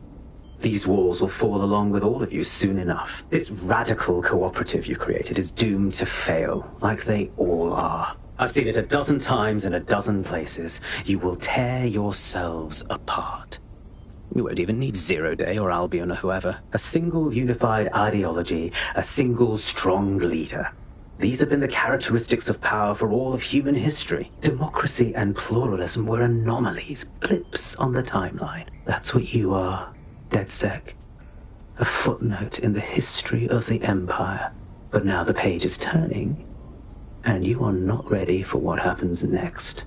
These walls will fall along with all of you soon enough. This radical cooperative you created is doomed to fail, like they all are. I've seen it a dozen times in a dozen places. You will tear yourselves apart. We won't even need Zero Day or Albion or whoever. A single unified ideology, a single strong leader. These have been the characteristics of power for all of human history. Democracy and pluralism were anomalies, blips on the timeline. That's what you are, DedSec. A footnote in the history of the Empire. But now the page is turning, and you are not ready for what happens next.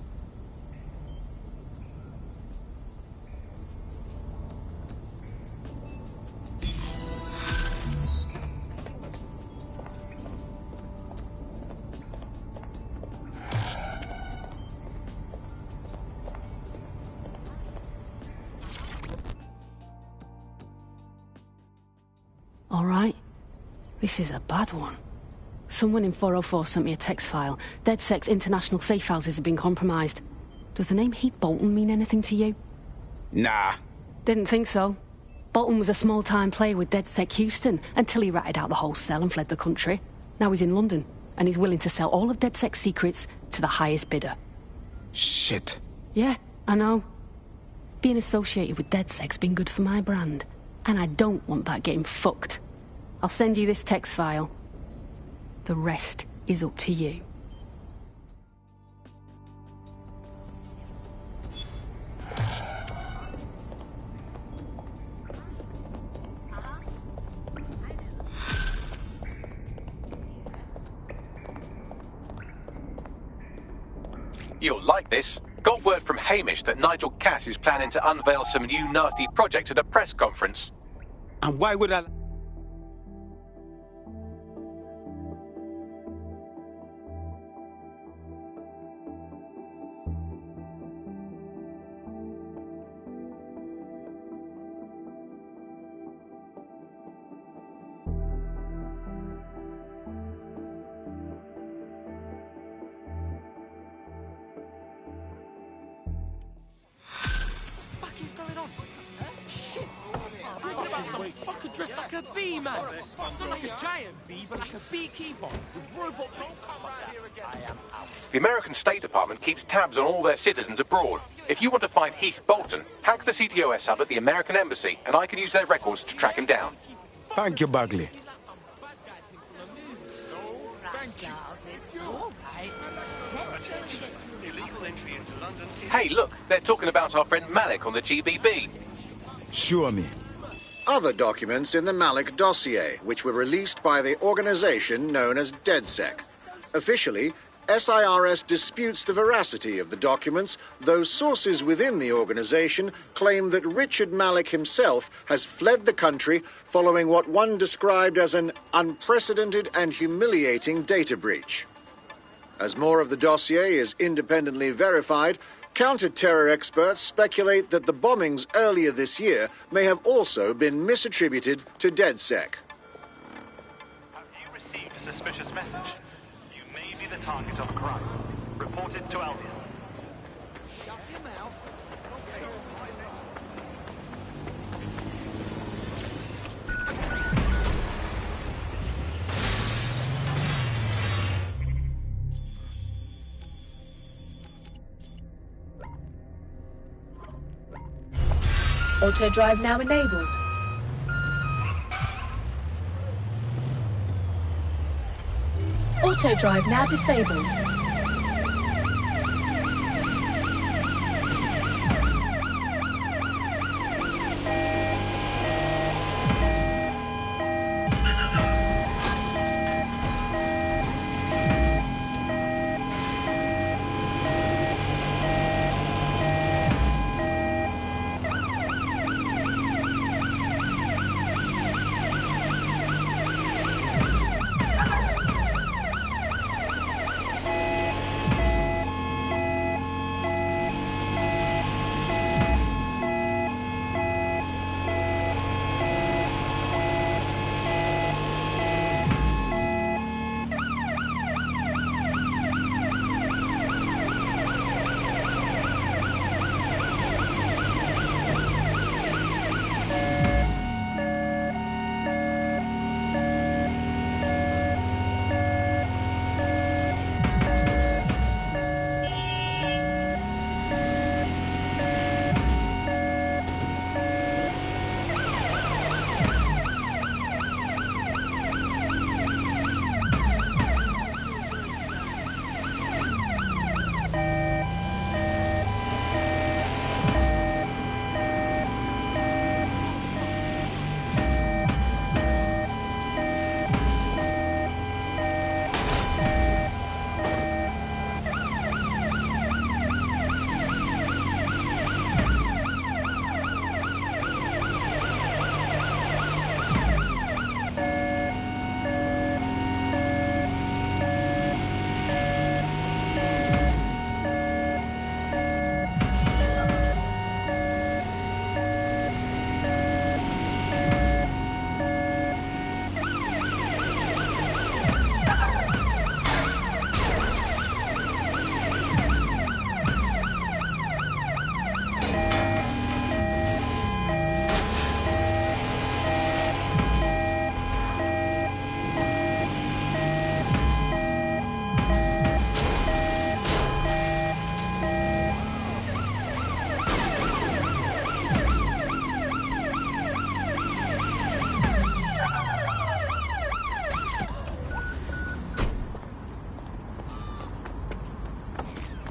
All right. This is a bad one. Someone in 404 sent me a text file. DedSec's international safe houses have been compromised. Does the name Heath Bolton mean anything to you? Nah. Didn't think so. Bolton was a small-time player with DedSec Houston until he ratted out the whole cell and fled the country. Now he's in London, and he's willing to sell all of DedSec's secrets to the highest bidder. Shit. Yeah, I know. Being associated with DedSec's been good for my brand, and I don't want that getting fucked. I'll send you this text file. The rest is up to you. You'll like this. Got word from Hamish that Nigel Cass is planning to unveil some new nasty project at a press conference. And why would I... Fucker dressed like a bee, man. Not like a giant bee, but like a beekeeper with robot. Don't come around here again. The American State Department keeps tabs on all their citizens abroad. If you want to find Heath Bolton, hack the CTOS hub at the American Embassy, and I can use their records to track him down. Thank you, Bagley. Hey, look, they're talking about our friend Malik on the GBB. Show me. Other documents in the Malik dossier, which were released by the organization known as DedSec. Officially, SIRS disputes the veracity of the documents, though sources within the organization claim that Richard Malik himself has fled the country following what one described as an unprecedented and humiliating data breach. As more of the dossier is independently verified, counter-terror experts speculate that the bombings earlier this year may have also been misattributed to DedSec. Have you received a suspicious message? You may be the target of a crime. Report it to Albion. Shut your mouth. Auto drive now enabled. Auto drive now disabled.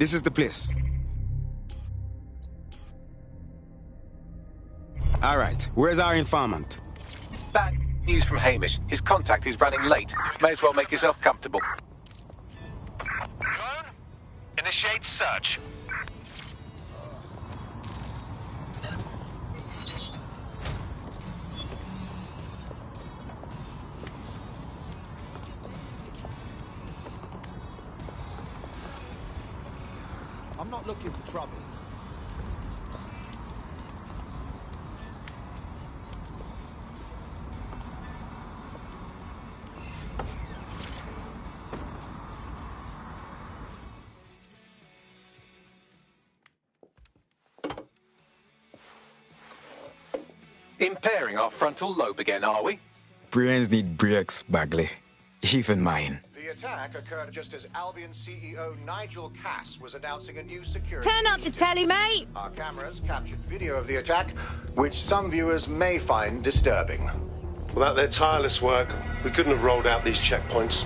This is the place. All right, where's our informant? Bad news from Hamish. His contact is running late. May as well make yourself comfortable. Drone, initiate search. I'm not looking for trouble. Impairing our frontal lobe again, are we? Brains need brakes, Bagley. Even mine. The attack occurred just as Albion CEO Nigel Cass was announcing a new security Turn up the telly, mate! Our cameras captured video of the attack, which some viewers may find disturbing. Without their tireless work, we couldn't have rolled out these checkpoints.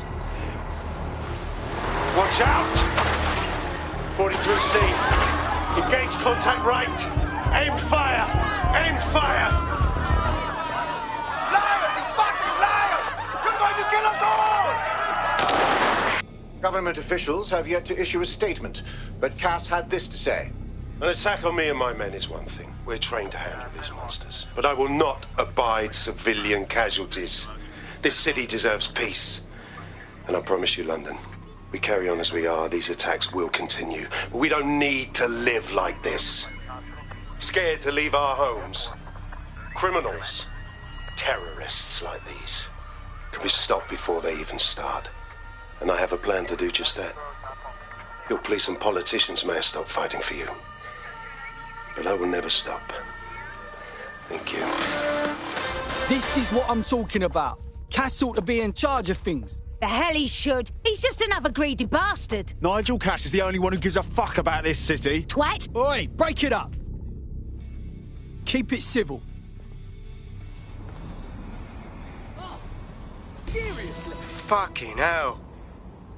Watch out! 43C. Engage contact right. Aim fire! Aim fire! Liar! You fucking liar! You're going to kill us all! Government officials have yet to issue a statement, but Cass had this to say. An attack on me and my men is one thing. We're trained to handle these monsters. But I will not abide civilian casualties. This city deserves peace. And I promise you, London, we carry on as we are, these attacks will continue. But we don't need to live like this. Scared to leave our homes. Criminals, terrorists like these, can be stopped before they even start. And I have a plan to do just that. Your police and politicians may have stopped fighting for you. But I will never stop. Thank you. This is what I'm talking about. Cass ought to be in charge of things. The hell he should. He's just another greedy bastard. Nigel Cass is the only one who gives a fuck about this city. Twat! Oi, break it up. Keep it civil. Oh, seriously? Fucking hell.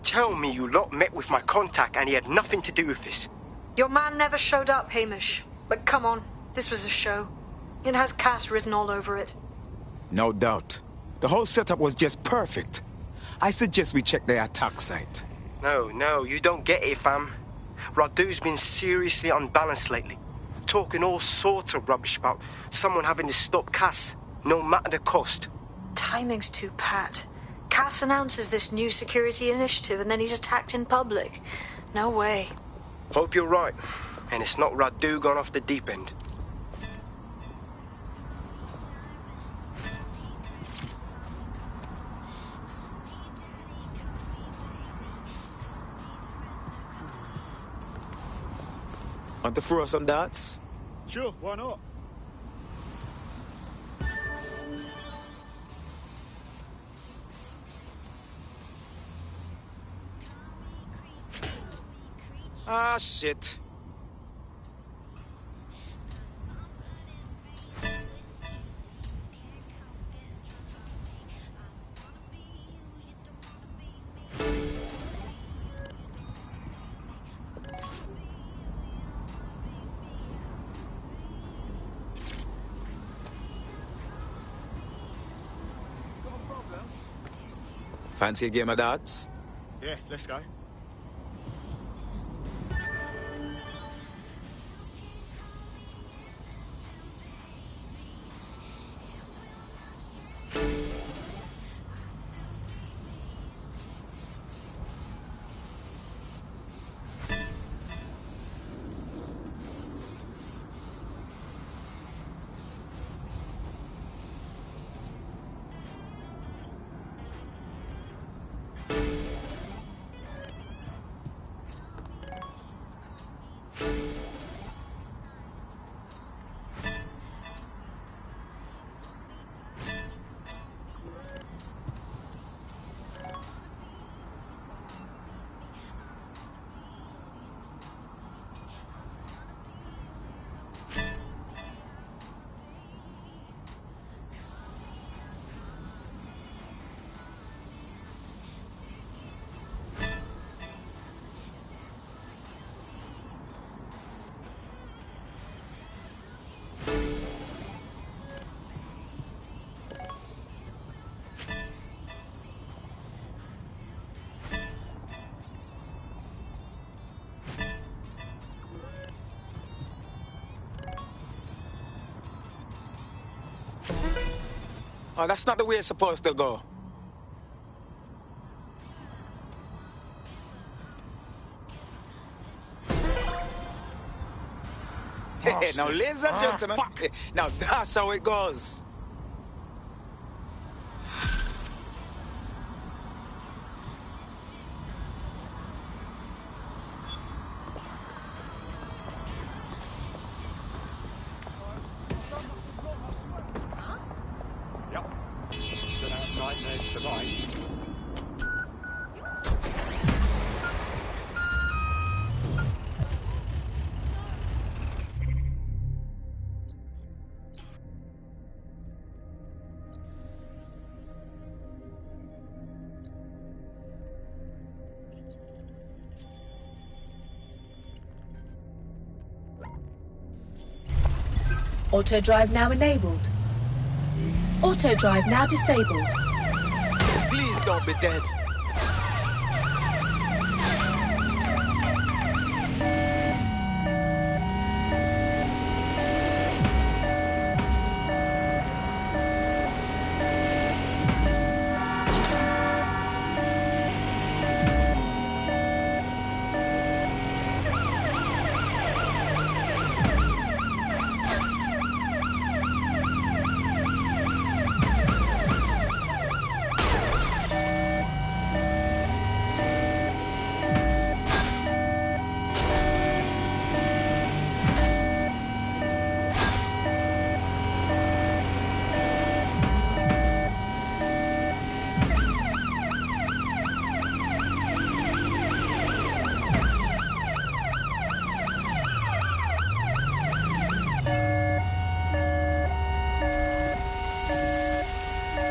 Tell me you lot met with my contact and he had nothing to do with this. Your man never showed up, Hamish. But come on, this was a show. It has Cass written all over it. No doubt. The whole setup was just perfect. I suggest we check the attack site. No, you don't get it, fam. Radu's been seriously unbalanced lately. Talking all sorts of rubbish about someone having to stop Cass, no matter the cost. Timing's too pat. Cass announces this new security initiative and then he's attacked in public. No way. Hope you're right, and it's not Radu gone off the deep end. Want to throw some darts? Sure, why not? Ah, shit. Fancy a game of darts? Yeah, let's go. Oh, that's not the way it's supposed to go. Hey, now, ladies and gentlemen, now that's how it goes. Yep. Gonna have nightmares tonight. Auto drive now enabled. Auto drive now disabled. Please don't be dead.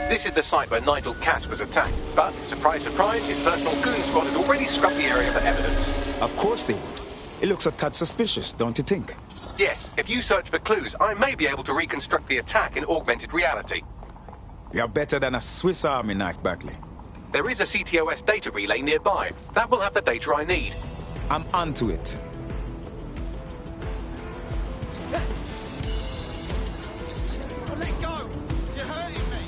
This is the site where Nigel Cass was attacked, but, surprise, surprise, his personal goon squad had already scrubbed the area for evidence. Of course they would. It looks a tad suspicious, don't you think? Yes, if you search for clues, I may be able to reconstruct the attack in augmented reality. You're better than a Swiss Army knife, Bagley. There is a CTOS data relay nearby. That will have the data I need. I'm onto it. Let go! You're hurting me!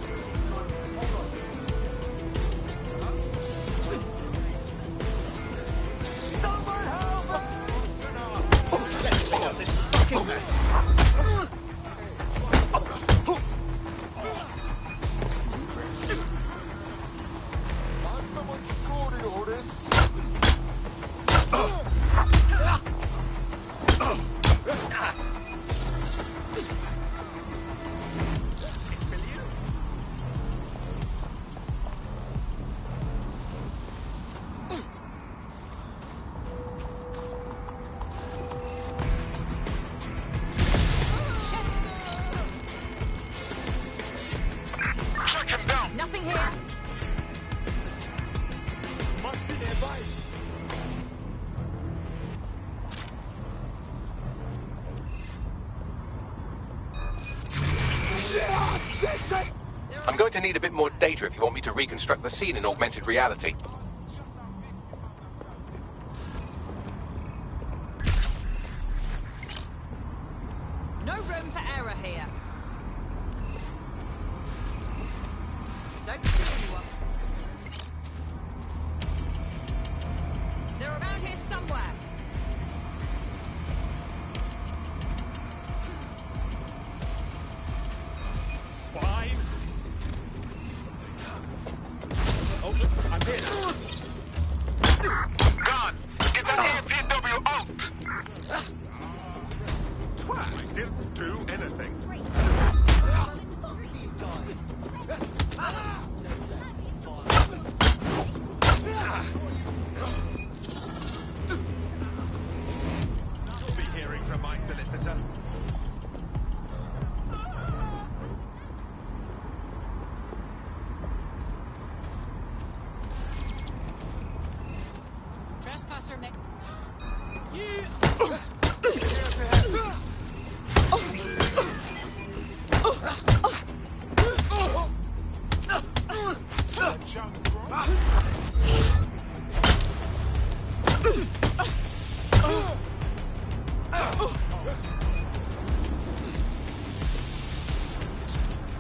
Stop my helmet! Let's clean up this fucking mess. Someone's recorded all this. Nothing here. Must be nearby. I'm going to need a bit more data if you want me to reconstruct the scene in augmented reality. No room for error here. Don't see anyone. They're around here somewhere. Swine! Oh, look, I'm here. God! Get that APW out! Twat, I didn't do anything. You'll be hearing from my solicitor. Trespasser, Nick. You...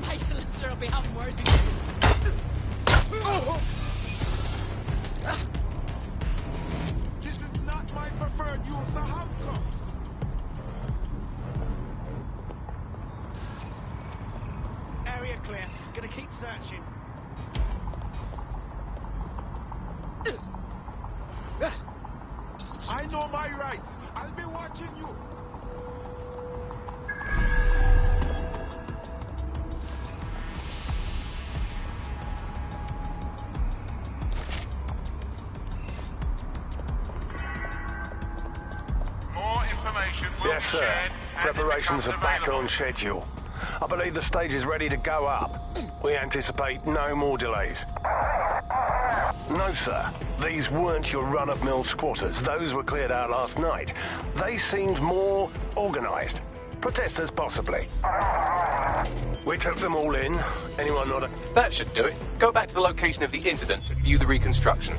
My solicitor will be having words with This is not my preferred use of handcuffs. Area clear. Gonna keep searching. I know my rights. I'll be watching you. More information will Yes, be sir. shared as it Preparations becomes are back available. on schedule. I believe the stage is ready to go up. We anticipate no more delays. No, sir. These weren't your run-of-mill squatters. Those were cleared out last night. They seemed more organised. Protesters, possibly. We took them all in. Anyone not a... That should do it. Go back to the location of the incident to view the reconstruction.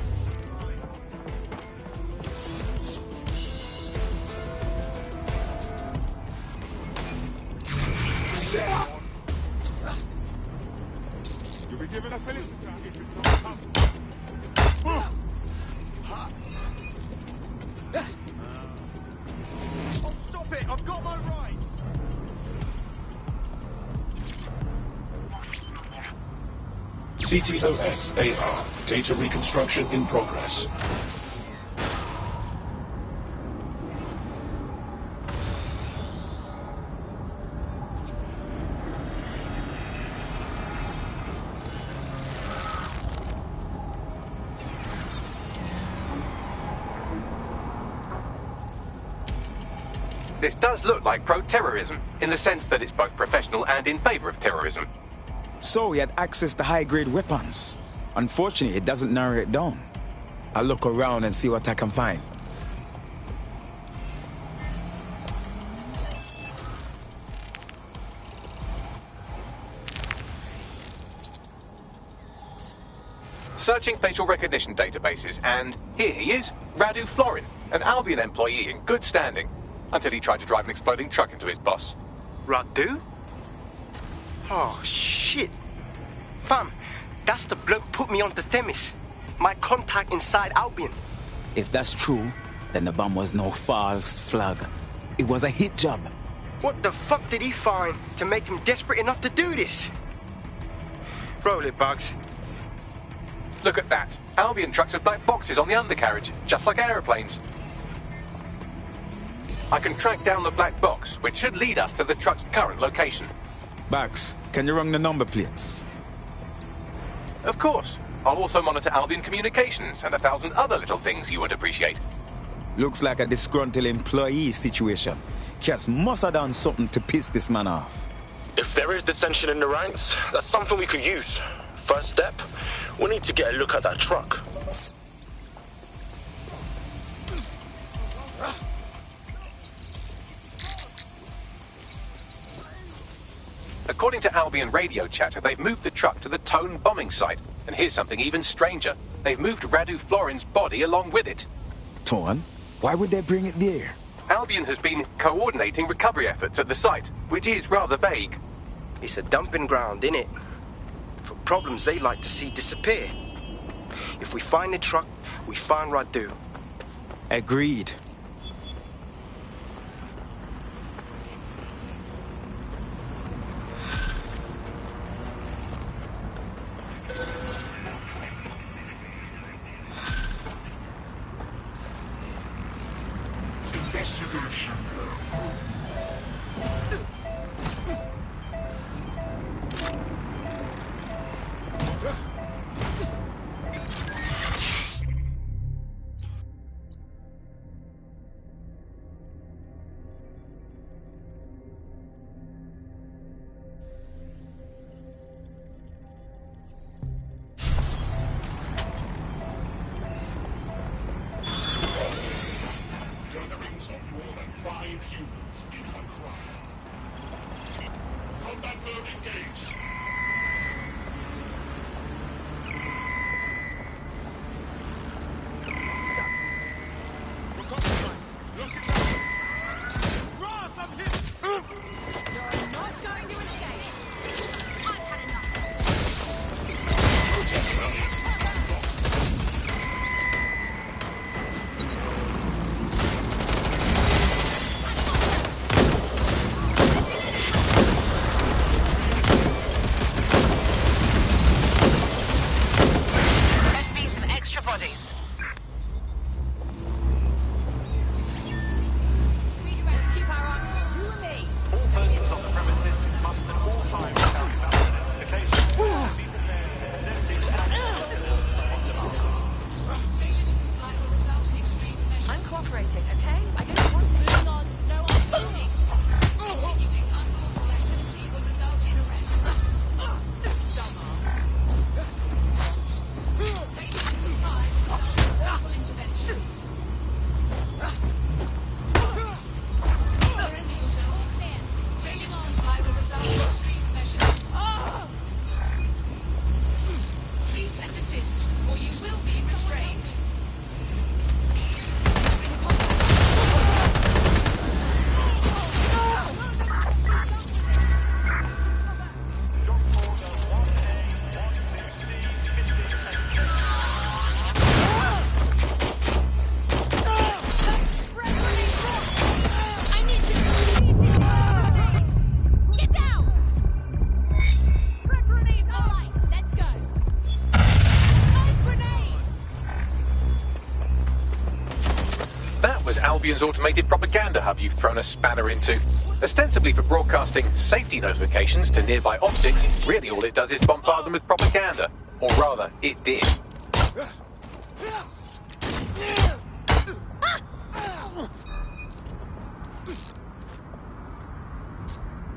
You'll be given a solicitor if it don't come. Oh, stop it! I've got my rights! CTOS AR. Data reconstruction in progress. This does look like pro-terrorism, in the sense that it's both professional and in favor of terrorism. So he had access to high-grade weapons. Unfortunately, it doesn't narrow it down. I'll look around and see what I can find. Searching facial recognition databases, and here he is, Radu Florin, an Albion employee in good standing, until he tried to drive an exploding truck into his boss. Radu? Oh, shit. Fam, that's the bloke put me on the Themis. My contact inside Albion. If that's true, then the bomb was no false flag. It was a hit job. What the fuck did he find to make him desperate enough to do this? Roll it, Bugs. Look at that. Albion trucks with black boxes on the undercarriage, just like aeroplanes. I can track down the black box, which should lead us to the truck's current location. Bax, can you run the number plates? Of course. I'll also monitor Albion communications and 1,000 other little things you would appreciate. Looks like a disgruntled employee situation. Cats must have done something to piss this man off. If there is dissension in the ranks, that's something we could use. First step, we need to get a look at that truck. According to Albion radio chatter, they've moved the truck to the Tone bombing site. And here's something even stranger. They've moved Radu Florin's body along with it. Tone? Why would they bring it there? Albion has been coordinating recovery efforts at the site, which is rather vague. It's a dumping ground, innit? For problems they like to see disappear. If we find the truck, we find Radu. Agreed. Investigation. Gatherings of more than 5 humans is a crime. Combat mode engaged. We're compromised. Look at that. Ross, I'm hit. You're not going to escape. I've had enough. was Albion's automated propaganda hub you've thrown a spanner into. Ostensibly for broadcasting safety notifications to nearby optics, really all it does is bombard them with propaganda. Or rather, it did.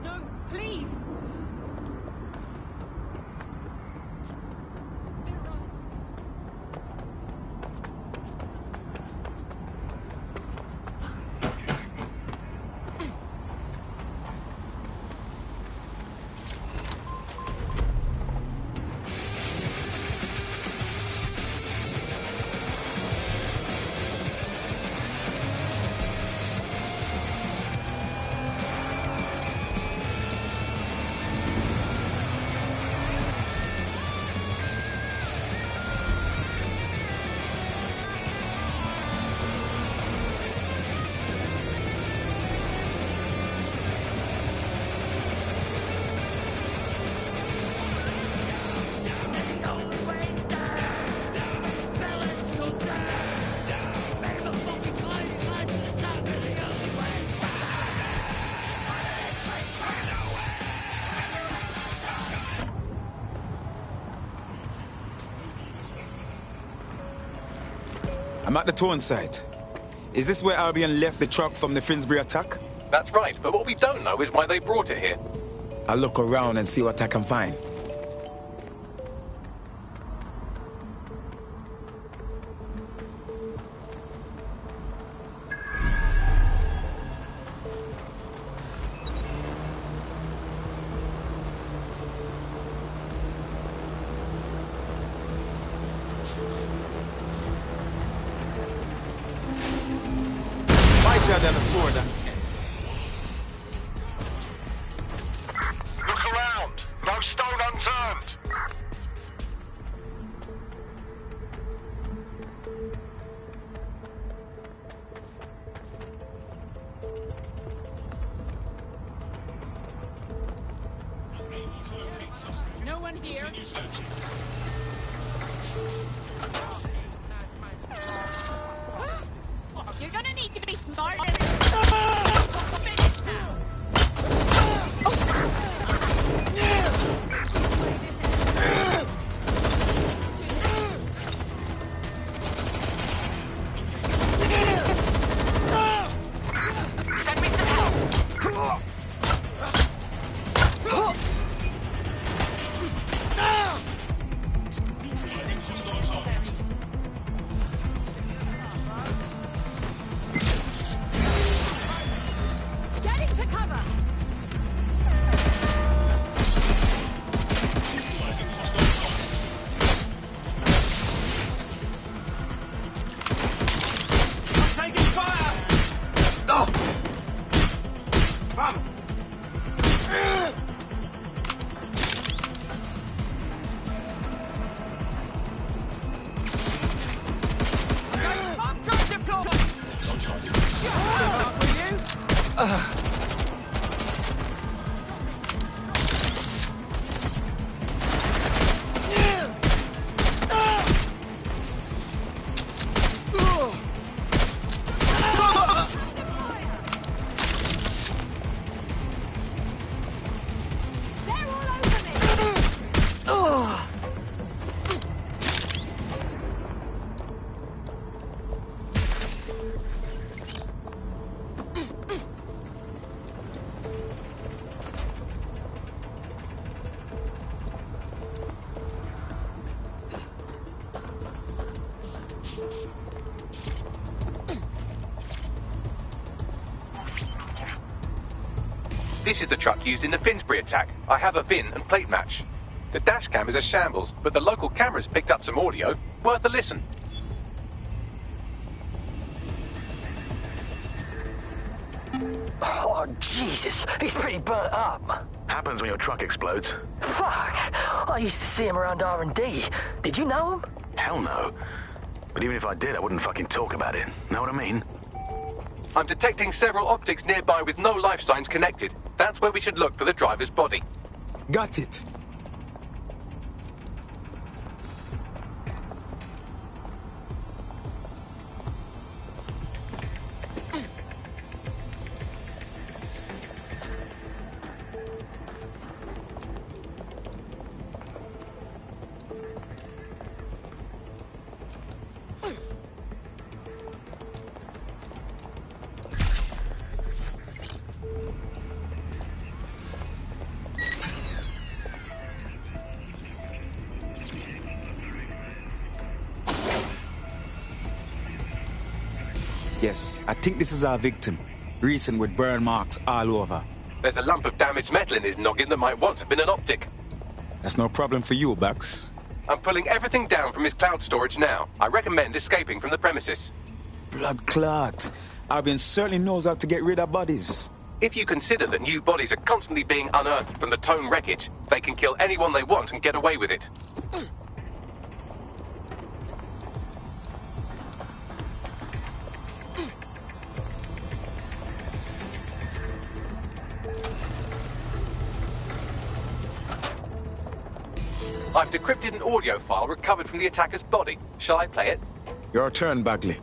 No, please. I'm at the Torn site. Is this where Albion left the truck from the Finsbury attack? That's right, but what we don't know is why they brought it here. I'll look around and see what I can find. Than a sword. Look around! No stone unturned! No one here. You're gonna need to be smarter. Send me some help! Get into cover. I'm taking fire! Oh! Walktrough deployed. They're all over me. This is the truck used in the Finsbury attack. I have a VIN and plate match. The dash cam is a shambles, but the local cameras picked up some audio. Worth a listen. Oh, Jesus. He's pretty burnt up. Happens when your truck explodes. Fuck. I used to see him around R&D. Did you know him? Hell no. But even if I did, I wouldn't fucking talk about it. Know what I mean? I'm detecting several optics nearby with no life signs connected. That's where we should look for the driver's body. Got it. Yes, I think this is our victim. Recent with burn marks all over. There's a lump of damaged metal in his noggin that might once have been an optic. That's no problem for you, Bax. I'm pulling everything down from his cloud storage now. I recommend escaping from the premises. Blood clot. Albion certainly knows how to get rid of bodies. If you consider that new bodies are constantly being unearthed from the Tone wreckage, they can kill anyone they want and get away with it. I've decrypted an audio file recovered from the attacker's body. Shall I play it? Your turn, Bagley.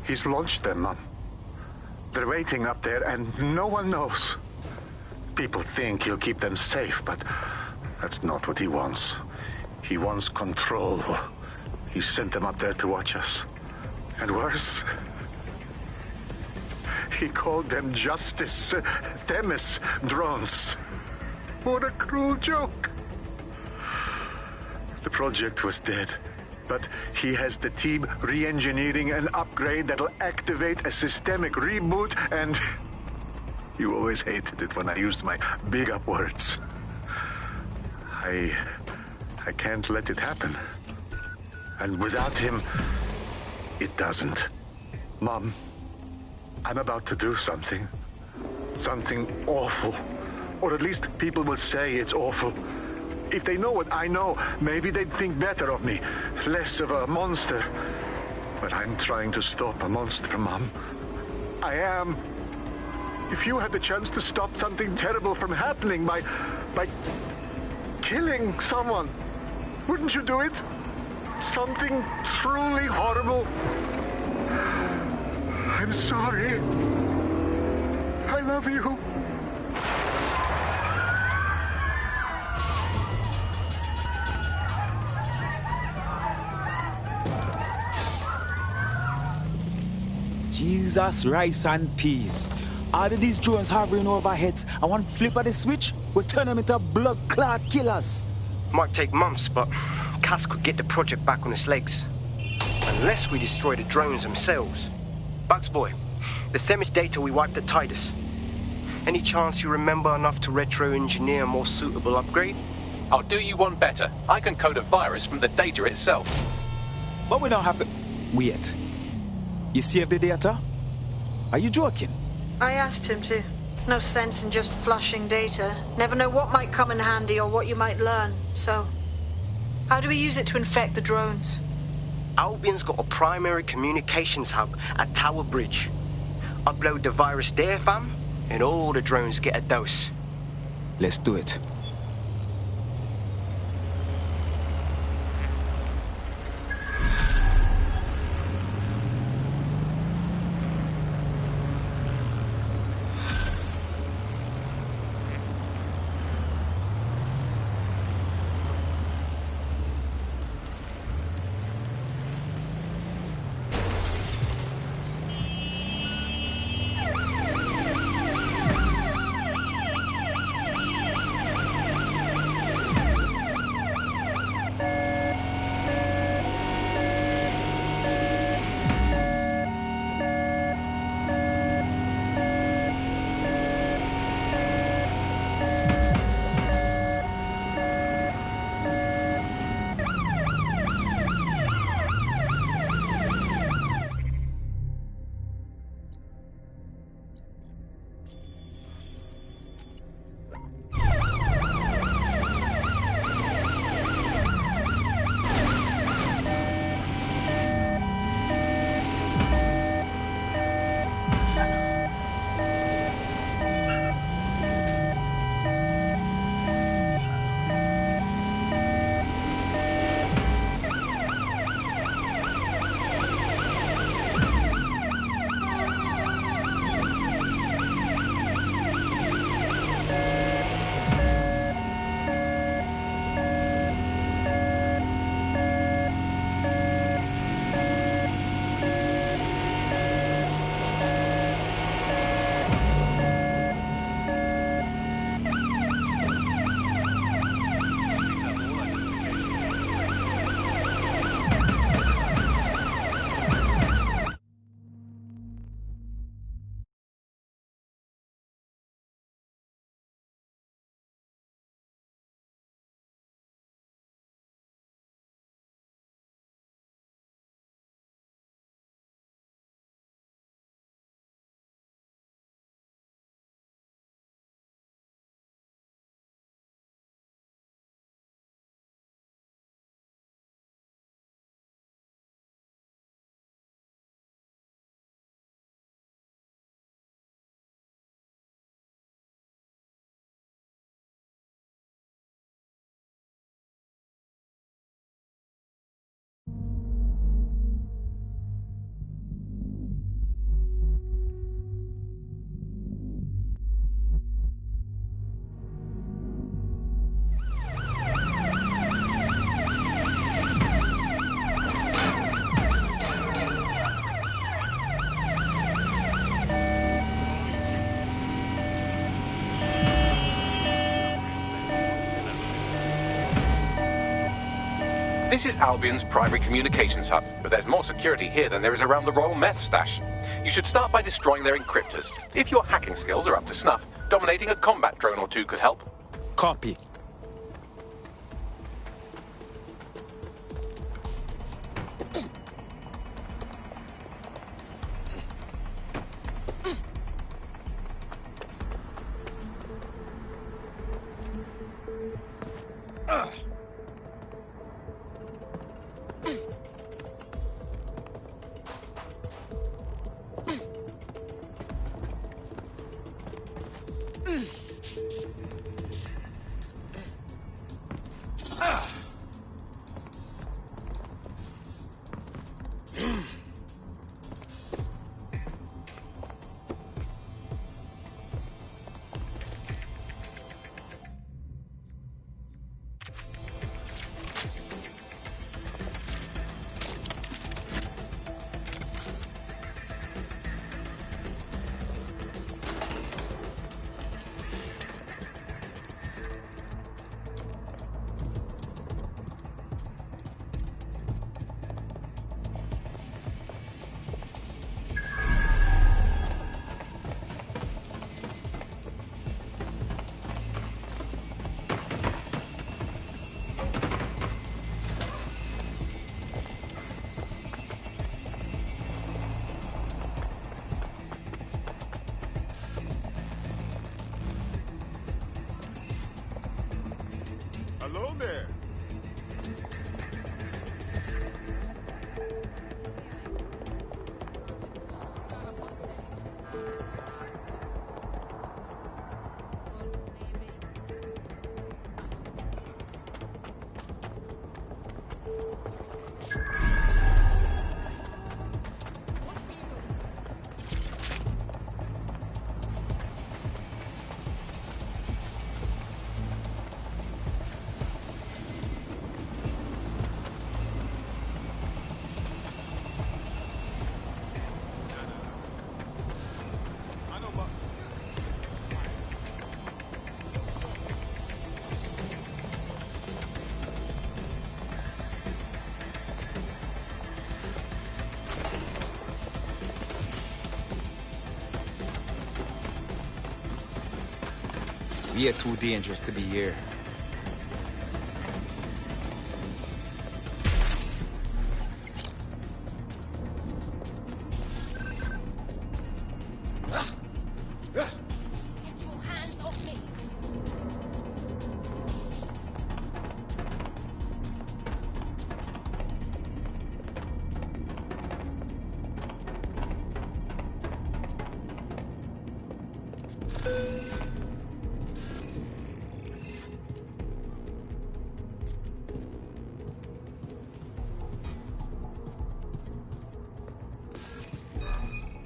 He's launched them, Mum. They're waiting up there, and no one knows. People think he'll keep them safe, but that's not what he wants. He wants control. He sent them up there to watch us. And worse, he called them Justice Themis drones. What a cruel joke. The project was dead, but he has the team re-engineering an upgrade that'll activate a systemic reboot, and you always hated it when I used my big up words. I can't let it happen. And without him, it doesn't. Mom, I'm about to do something. Something awful. Or at least people will say it's awful. If they know what I know, maybe they'd think better of me. Less of a monster. But I'm trying to stop a monster, Mom. I am. If you had the chance to stop something terrible from happening by killing someone, wouldn't you do it? Something truly horrible. I'm sorry. I love you. Jesus, rice and peas. All of these drones hovering over heads, and one flip of the switch will turn them into blood-clot killers. Might take months, but Cass could get the project back on its legs. Unless we destroy the drones themselves. Bugs boy, the Themis data we wiped at Titus. Any chance you remember enough to retro-engineer a more suitable upgrade? I'll do you one better. I can code a virus from the data itself. But we don't have to... Wait. You saved the data? Are you joking? I asked him to. No sense in just flushing data. Never know what might come in handy or what you might learn. So, how do we use it to infect the drones? Albion's got a primary communications hub at Tower Bridge. Upload the virus there, fam, and all the drones get a dose. Let's do it. This is Albion's primary communications hub, but there's more security here than there is around the Royal Meth Stash. You should start by destroying their encryptors. If your hacking skills are up to snuff, dominating a combat drone or two could help. Copy. Hello there. We are too dangerous to be here.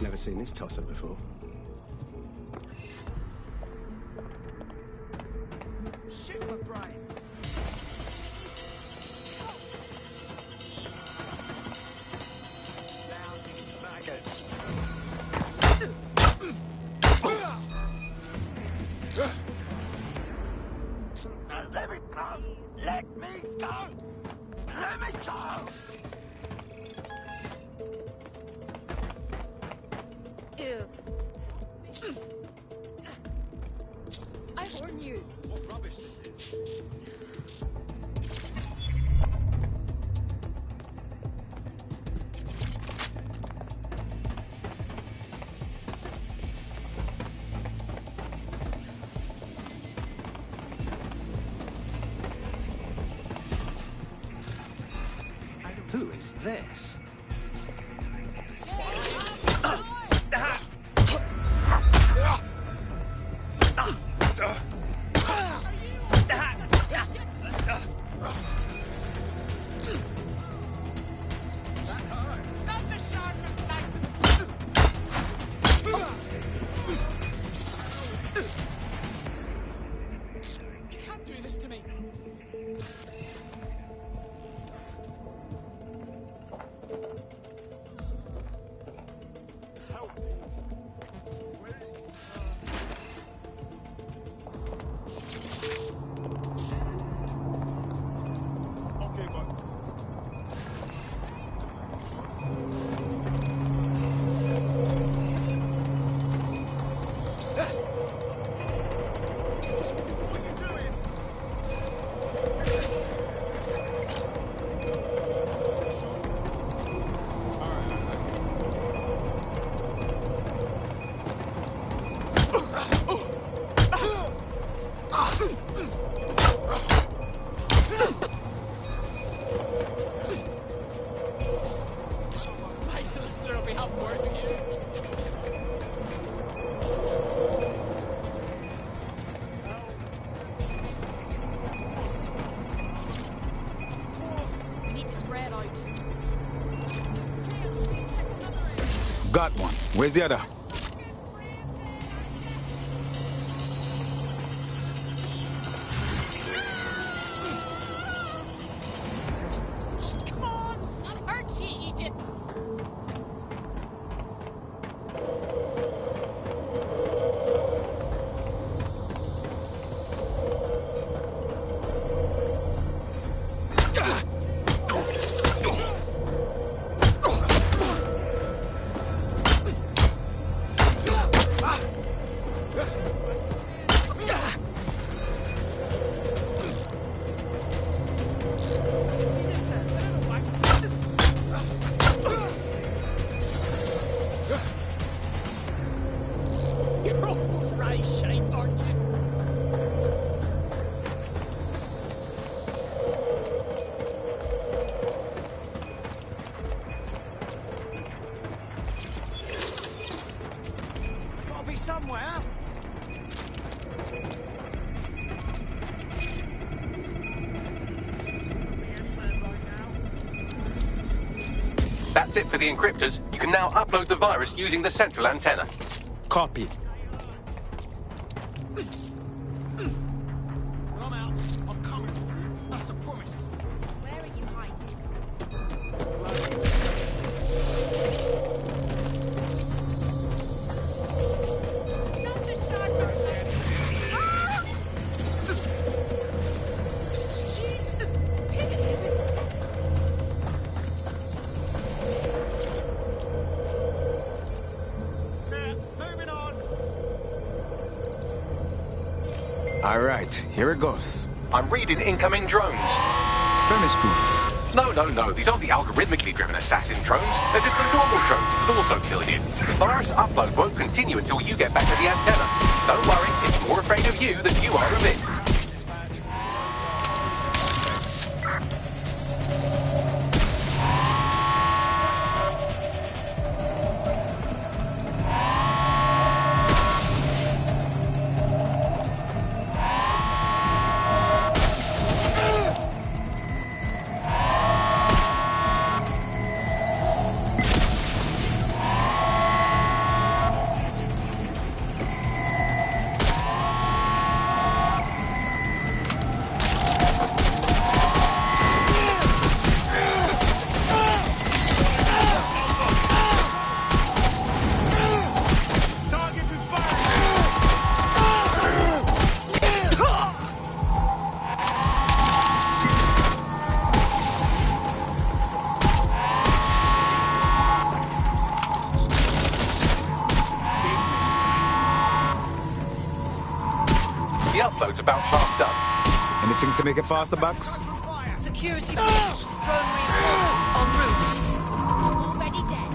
Never seen this tosser before. Shit my brains. Lousy maggots. Let me go! Let me go! Let me go! Ew. I warn you. What rubbish this is. Who is this? You can't do this to me. Got one. Where's the other? Come on! That hurts you, Egypt! You're almost right shape, aren't you? Gotta be somewhere. That's it for the encryptors. You can now upload the virus using the central antenna. Copy. I'm out. I'm coming for you. That's a promise. Where are you hiding? Stop the shark! Ah! Jeez! Take it easy. Moving on. All right, here it goes. I'm reading incoming drones. Finish drones. No. These aren't the algorithmically driven assassin drones. They're just the normal drones that also kill you. The virus upload won't continue until you get back to the antenna. Don't worry, it's more afraid of you than you are of it. The upload's about half done. Anything to make it faster, Bucks? Security breach. Drone reinforcements en route. Already dead.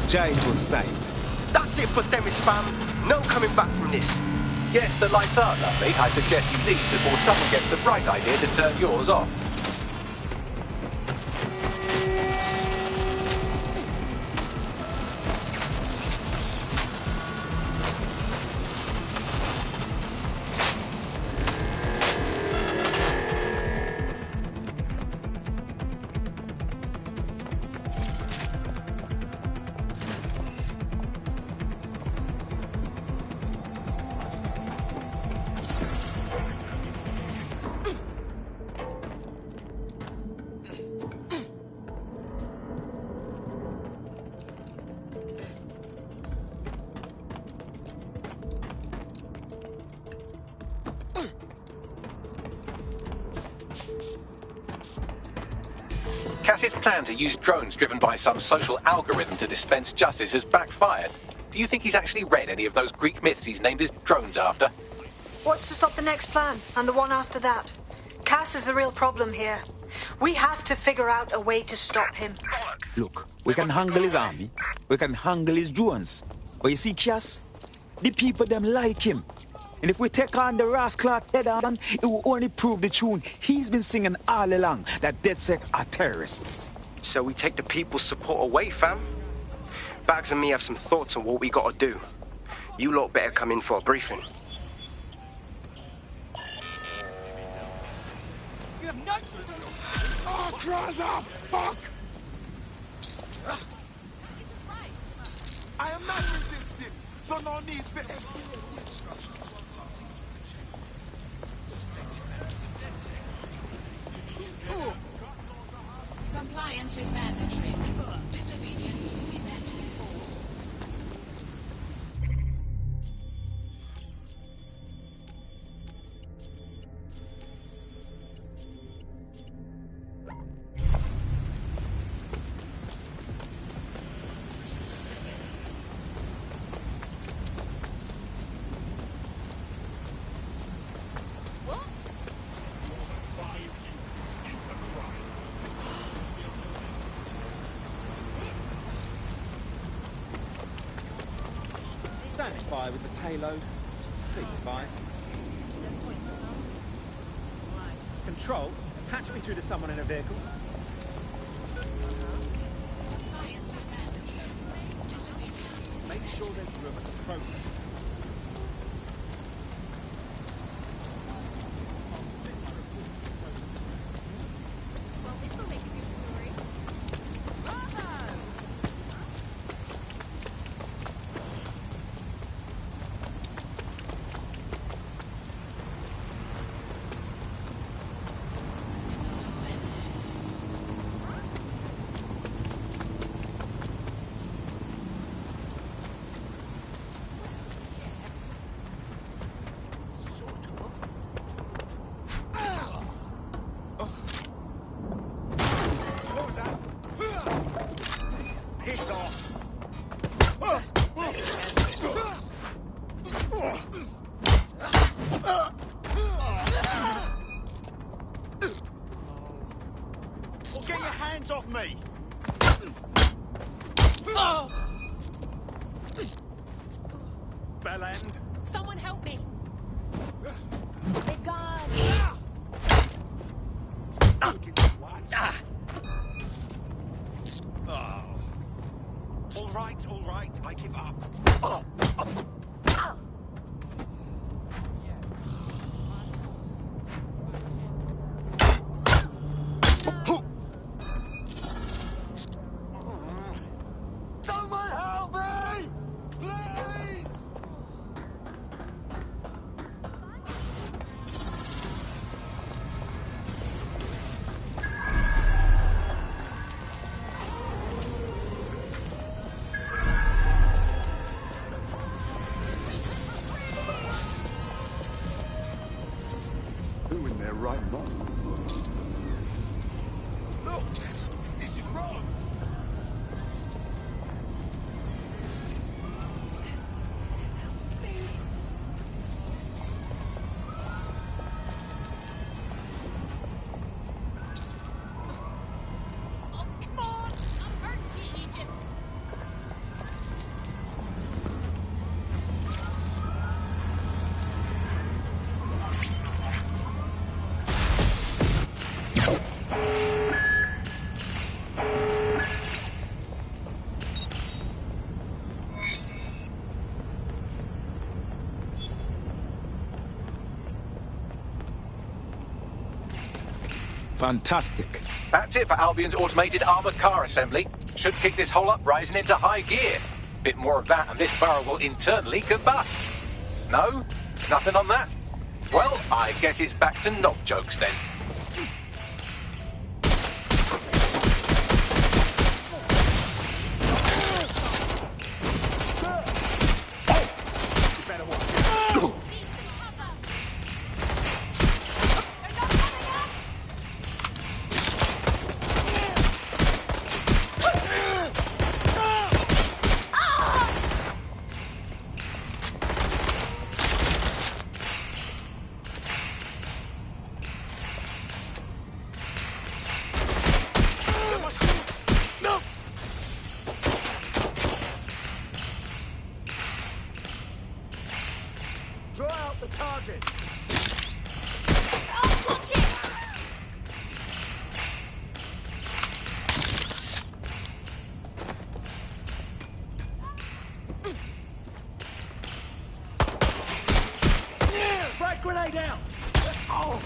Giant sight. That's it for Themis, fam. No coming back from this. Yes, the lights are lovely. I suggest you leave before someone gets the bright idea to turn yours off. Cass's plan to use drones driven by some social algorithm to dispense justice has backfired. Do you think he's actually read any of those Greek myths he's named his drones after? What's to stop the next plan, and the one after that? Cass is the real problem here. We have to figure out a way to stop him. Look, we can handle his army, we can handle his drones. But you see, Cass, the people them like him. And if we take on the rascal head on, it will only prove the tune he's been singing all along, that DedSec are terrorists. So we take the people's support away, fam? Bags and me have some thoughts on what we gotta do. You lot better come in for a briefing. Oh, cross up! Fuck! I am not resisting, so no need for... Compliance is mandatory. Disobedience will be met with force. Standing by with the payload. Please advise. Control, patch me through to someone in a vehicle. Make sure there's room at the process. Get your hands off me! Bell end. Someone help me! They're gone! All right, I give up. Someone help me! Please! Who in their right mind? Look! This is wrong! Oh, come on! I'm hurt, Egypt! Fantastic. That's it for Albion's automated armoured car assembly. Should kick this whole uprising into high gear. Bit more of that and this barrel will internally combust. No? Nothing on that? Well, I guess it's back to knob jokes then. got the target. Watch it! Frag grenade out! Oh!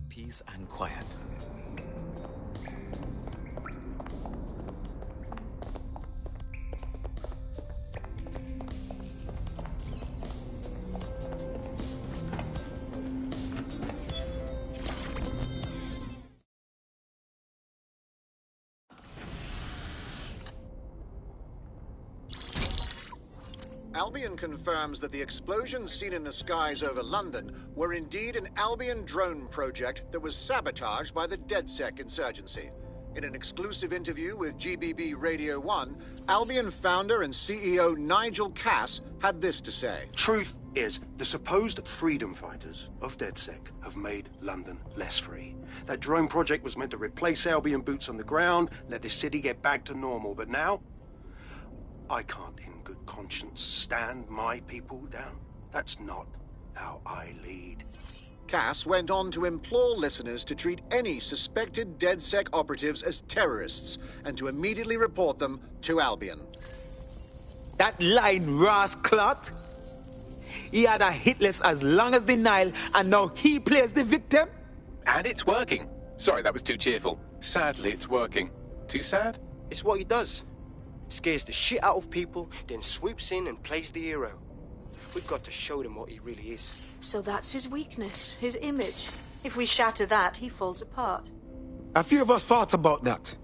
Peace and quiet. Albion confirms that the explosions seen in the skies over London were indeed an Albion drone project that was sabotaged by the DedSec insurgency. In an exclusive interview with GBB Radio 1, Albion founder and CEO Nigel Cass had this to say. Truth is, the supposed freedom fighters of DedSec have made London less free. That drone project was meant to replace Albion boots on the ground, let the city get back to normal, but now I can't in good conscience stand my people down. That's not how I lead. Cass went on to implore listeners to treat any suspected DedSec operatives as terrorists and to immediately report them to Albion. That line, rascalot! He had a hit list as long as the Nile, and now he plays the victim? And it's working. Sorry, that was too cheerful. Sadly, it's working. Too sad? It's what he does. Scares the shit out of people, then swoops in and plays the hero. We've got to show them what he really is. So that's his weakness, his image. If we shatter that, he falls apart. A few of us thought about that.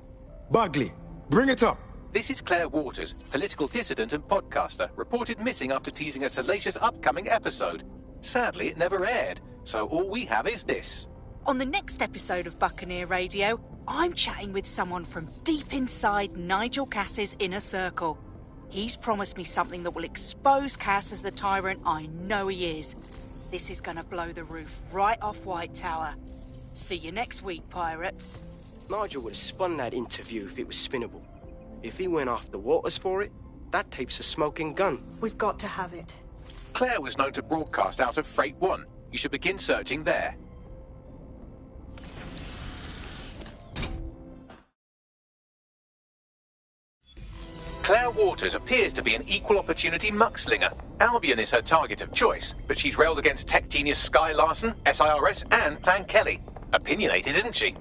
Bagley, bring it up. This is Claire Waters, political dissident and podcaster, reported missing after teasing a salacious upcoming episode. Sadly, it never aired, so all we have is this. On the next episode of Buccaneer Radio, I'm chatting with someone from deep inside Nigel Cass's inner circle. He's promised me something that will expose Cass as the tyrant I know he is. This is gonna blow the roof right off White Tower. See you next week, pirates. Nigel would have spun that interview if it was spinnable. If he went after Waters for it, that tape's a smoking gun. We've got to have it. Claire was known to broadcast out of Freight 1. You should begin searching there. Claire Waters appears to be an equal opportunity muckslinger. Albion is her target of choice, but she's railed against tech genius Sky Larson, SIRS, and Plan Kelly. Opinionated, isn't she?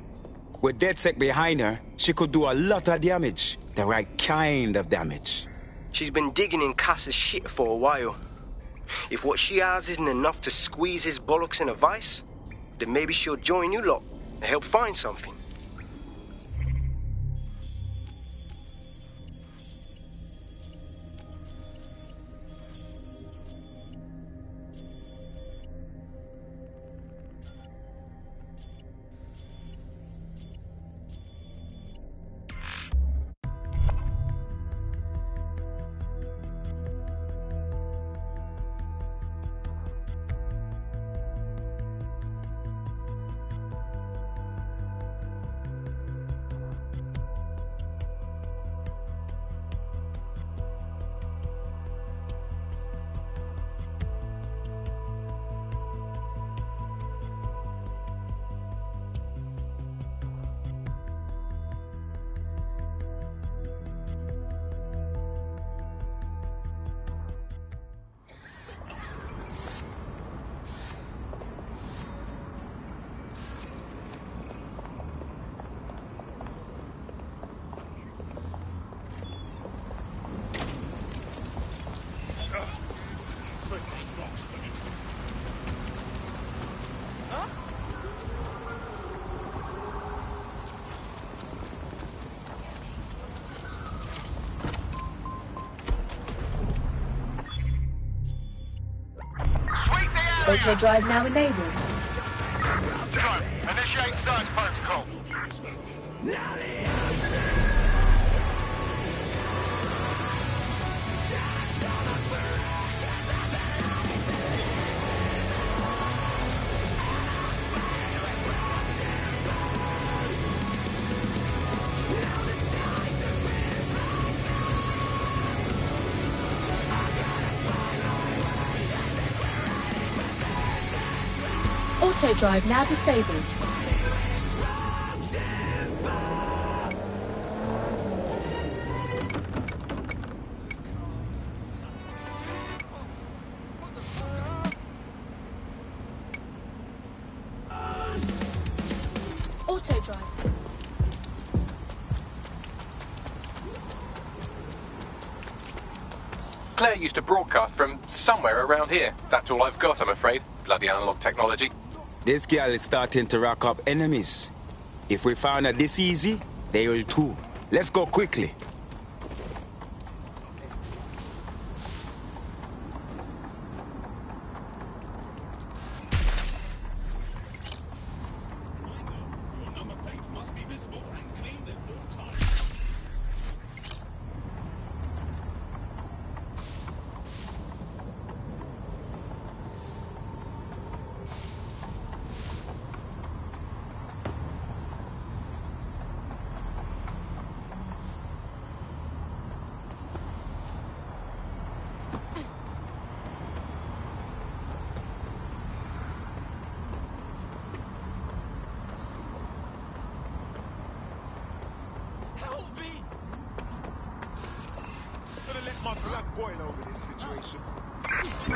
With DedSec behind her, she could do a lot of damage. The right kind of damage. She's been digging in Cass's shit for a while. If what she has isn't enough to squeeze his bollocks in a vice, then maybe she'll join you lot and help find something. Auto drive now enabled. Drone, initiate search protocol. Auto drive now disabled. Auto drive. Claire used to broadcast from somewhere around here. That's all I've got, I'm afraid. Bloody analog technology. This girl is starting to rack up enemies. If we found her this easy, they will too. Let's go quickly.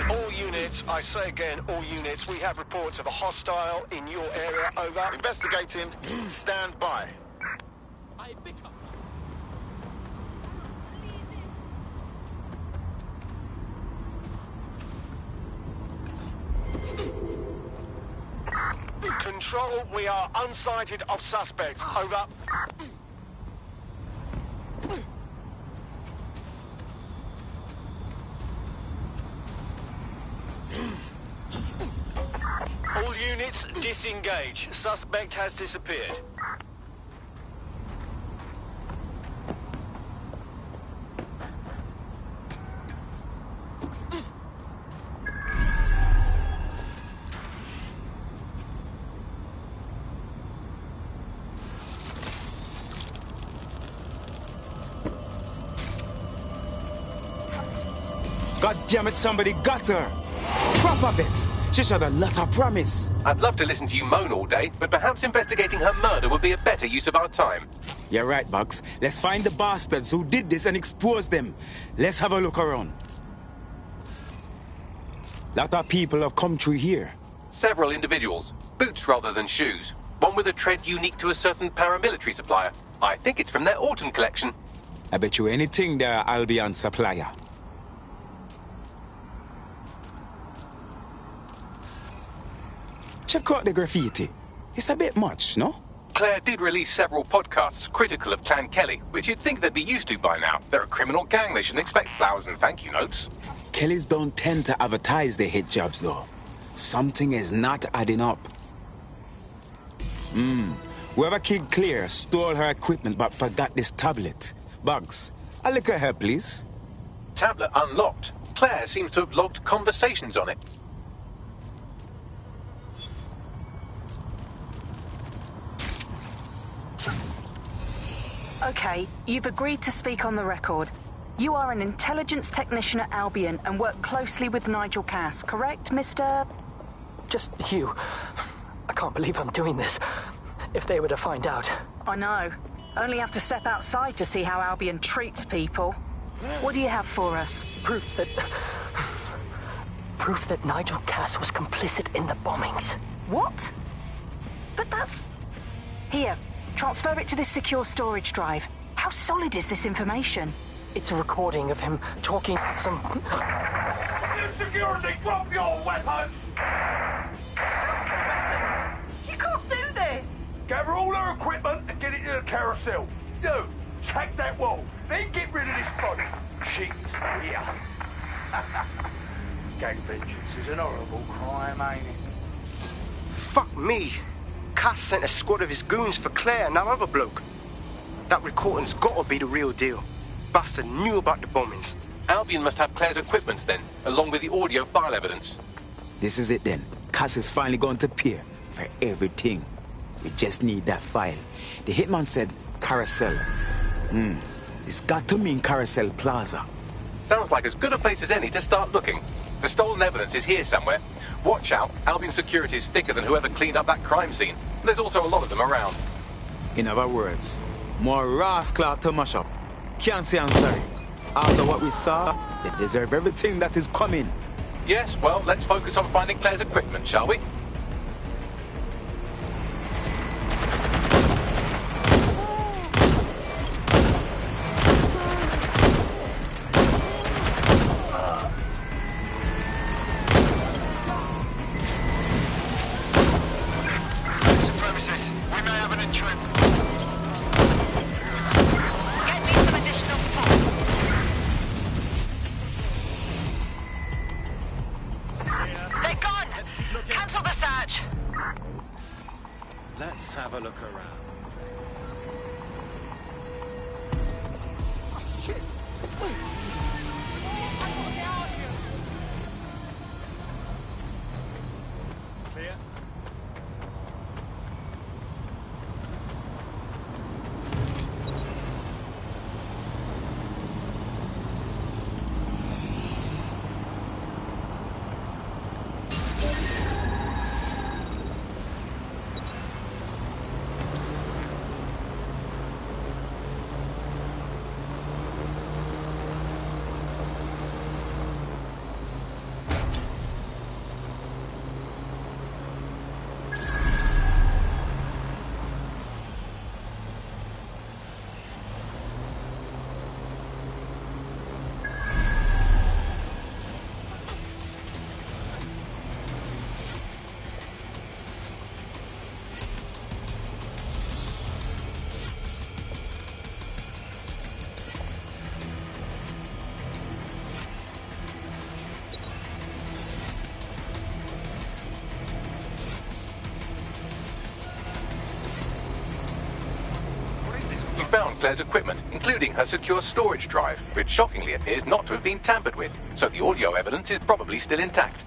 All units, I say again, all units, we have reports of a hostile in your area, over. Investigating. Stand by. Control, we are unsighted of suspects, over. All units, disengage. Suspect has disappeared. God damn it, somebody got her. Proper Vex. She should have let her promise. I'd love to listen to you moan all day, but perhaps investigating her murder would be a better use of our time. You're right, Bugs. Let's find the bastards who did this and expose them. Let's have a look around. Lot of people have come through here. Several individuals. Boots rather than shoes. One with a tread unique to a certain paramilitary supplier. I think it's from their autumn collection. I bet you anything they're Albion supplier. Check out the graffiti. It's a bit much, no? Claire did release several podcasts critical of Clan Kelly, which you'd think they'd be used to by now. They're a criminal gang. They shouldn't expect flowers and thank you notes. Kellys don't tend to advertise their hit jobs, though. Something is not adding up. Whoever killed Claire stole her equipment but forgot this tablet. Bugs, a little help, please. Tablet unlocked. Claire seems to have logged conversations on it. Okay, you've agreed to speak on the record. You are an intelligence technician at Albion and work closely with Nigel Cass, correct, Mr...? Just you. I can't believe I'm doing this. If they were to find out... I know. Only have to step outside to see how Albion treats people. What do you have for us? Proof that Nigel Cass was complicit in the bombings. What? But that's... Here, transfer it to this secure storage drive. How solid is this information? It's a recording of him talking to some... Security, drop your weapons! You can't do this! Gather all her equipment and get it to the carousel. You, check that wall, then get rid of this body. She's here. Gang vengeance is an horrible crime, ain't it? Fuck me. Cass sent a squad of his goons for Claire and that other bloke. That recording's gotta be the real deal. Bastard knew about the bombings. Albion must have Claire's equipment then, along with the audio file evidence. This is it then. Cass is finally going to appear for everything. We just need that file. The hitman said Carousel. It's got to mean Carousel Plaza. Sounds like as good a place as any to start looking. The stolen evidence is here somewhere. Watch out, Albion security is thicker than whoever cleaned up that crime scene. There's also a lot of them around. In other words, more rascal to mash up. Can't say I'm sorry. After what we saw, they deserve everything that is coming. Yes, well, let's focus on finding Claire's equipment, shall we? Let's have a look around. Oh, shit! Clear? We found Claire's equipment, including her secure storage drive, which shockingly appears not to have been tampered with, so the audio evidence is probably still intact.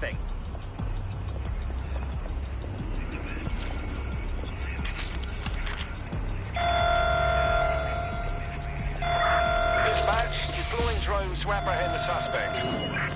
anything. Dispatch, deploying drones to apprehend the suspect.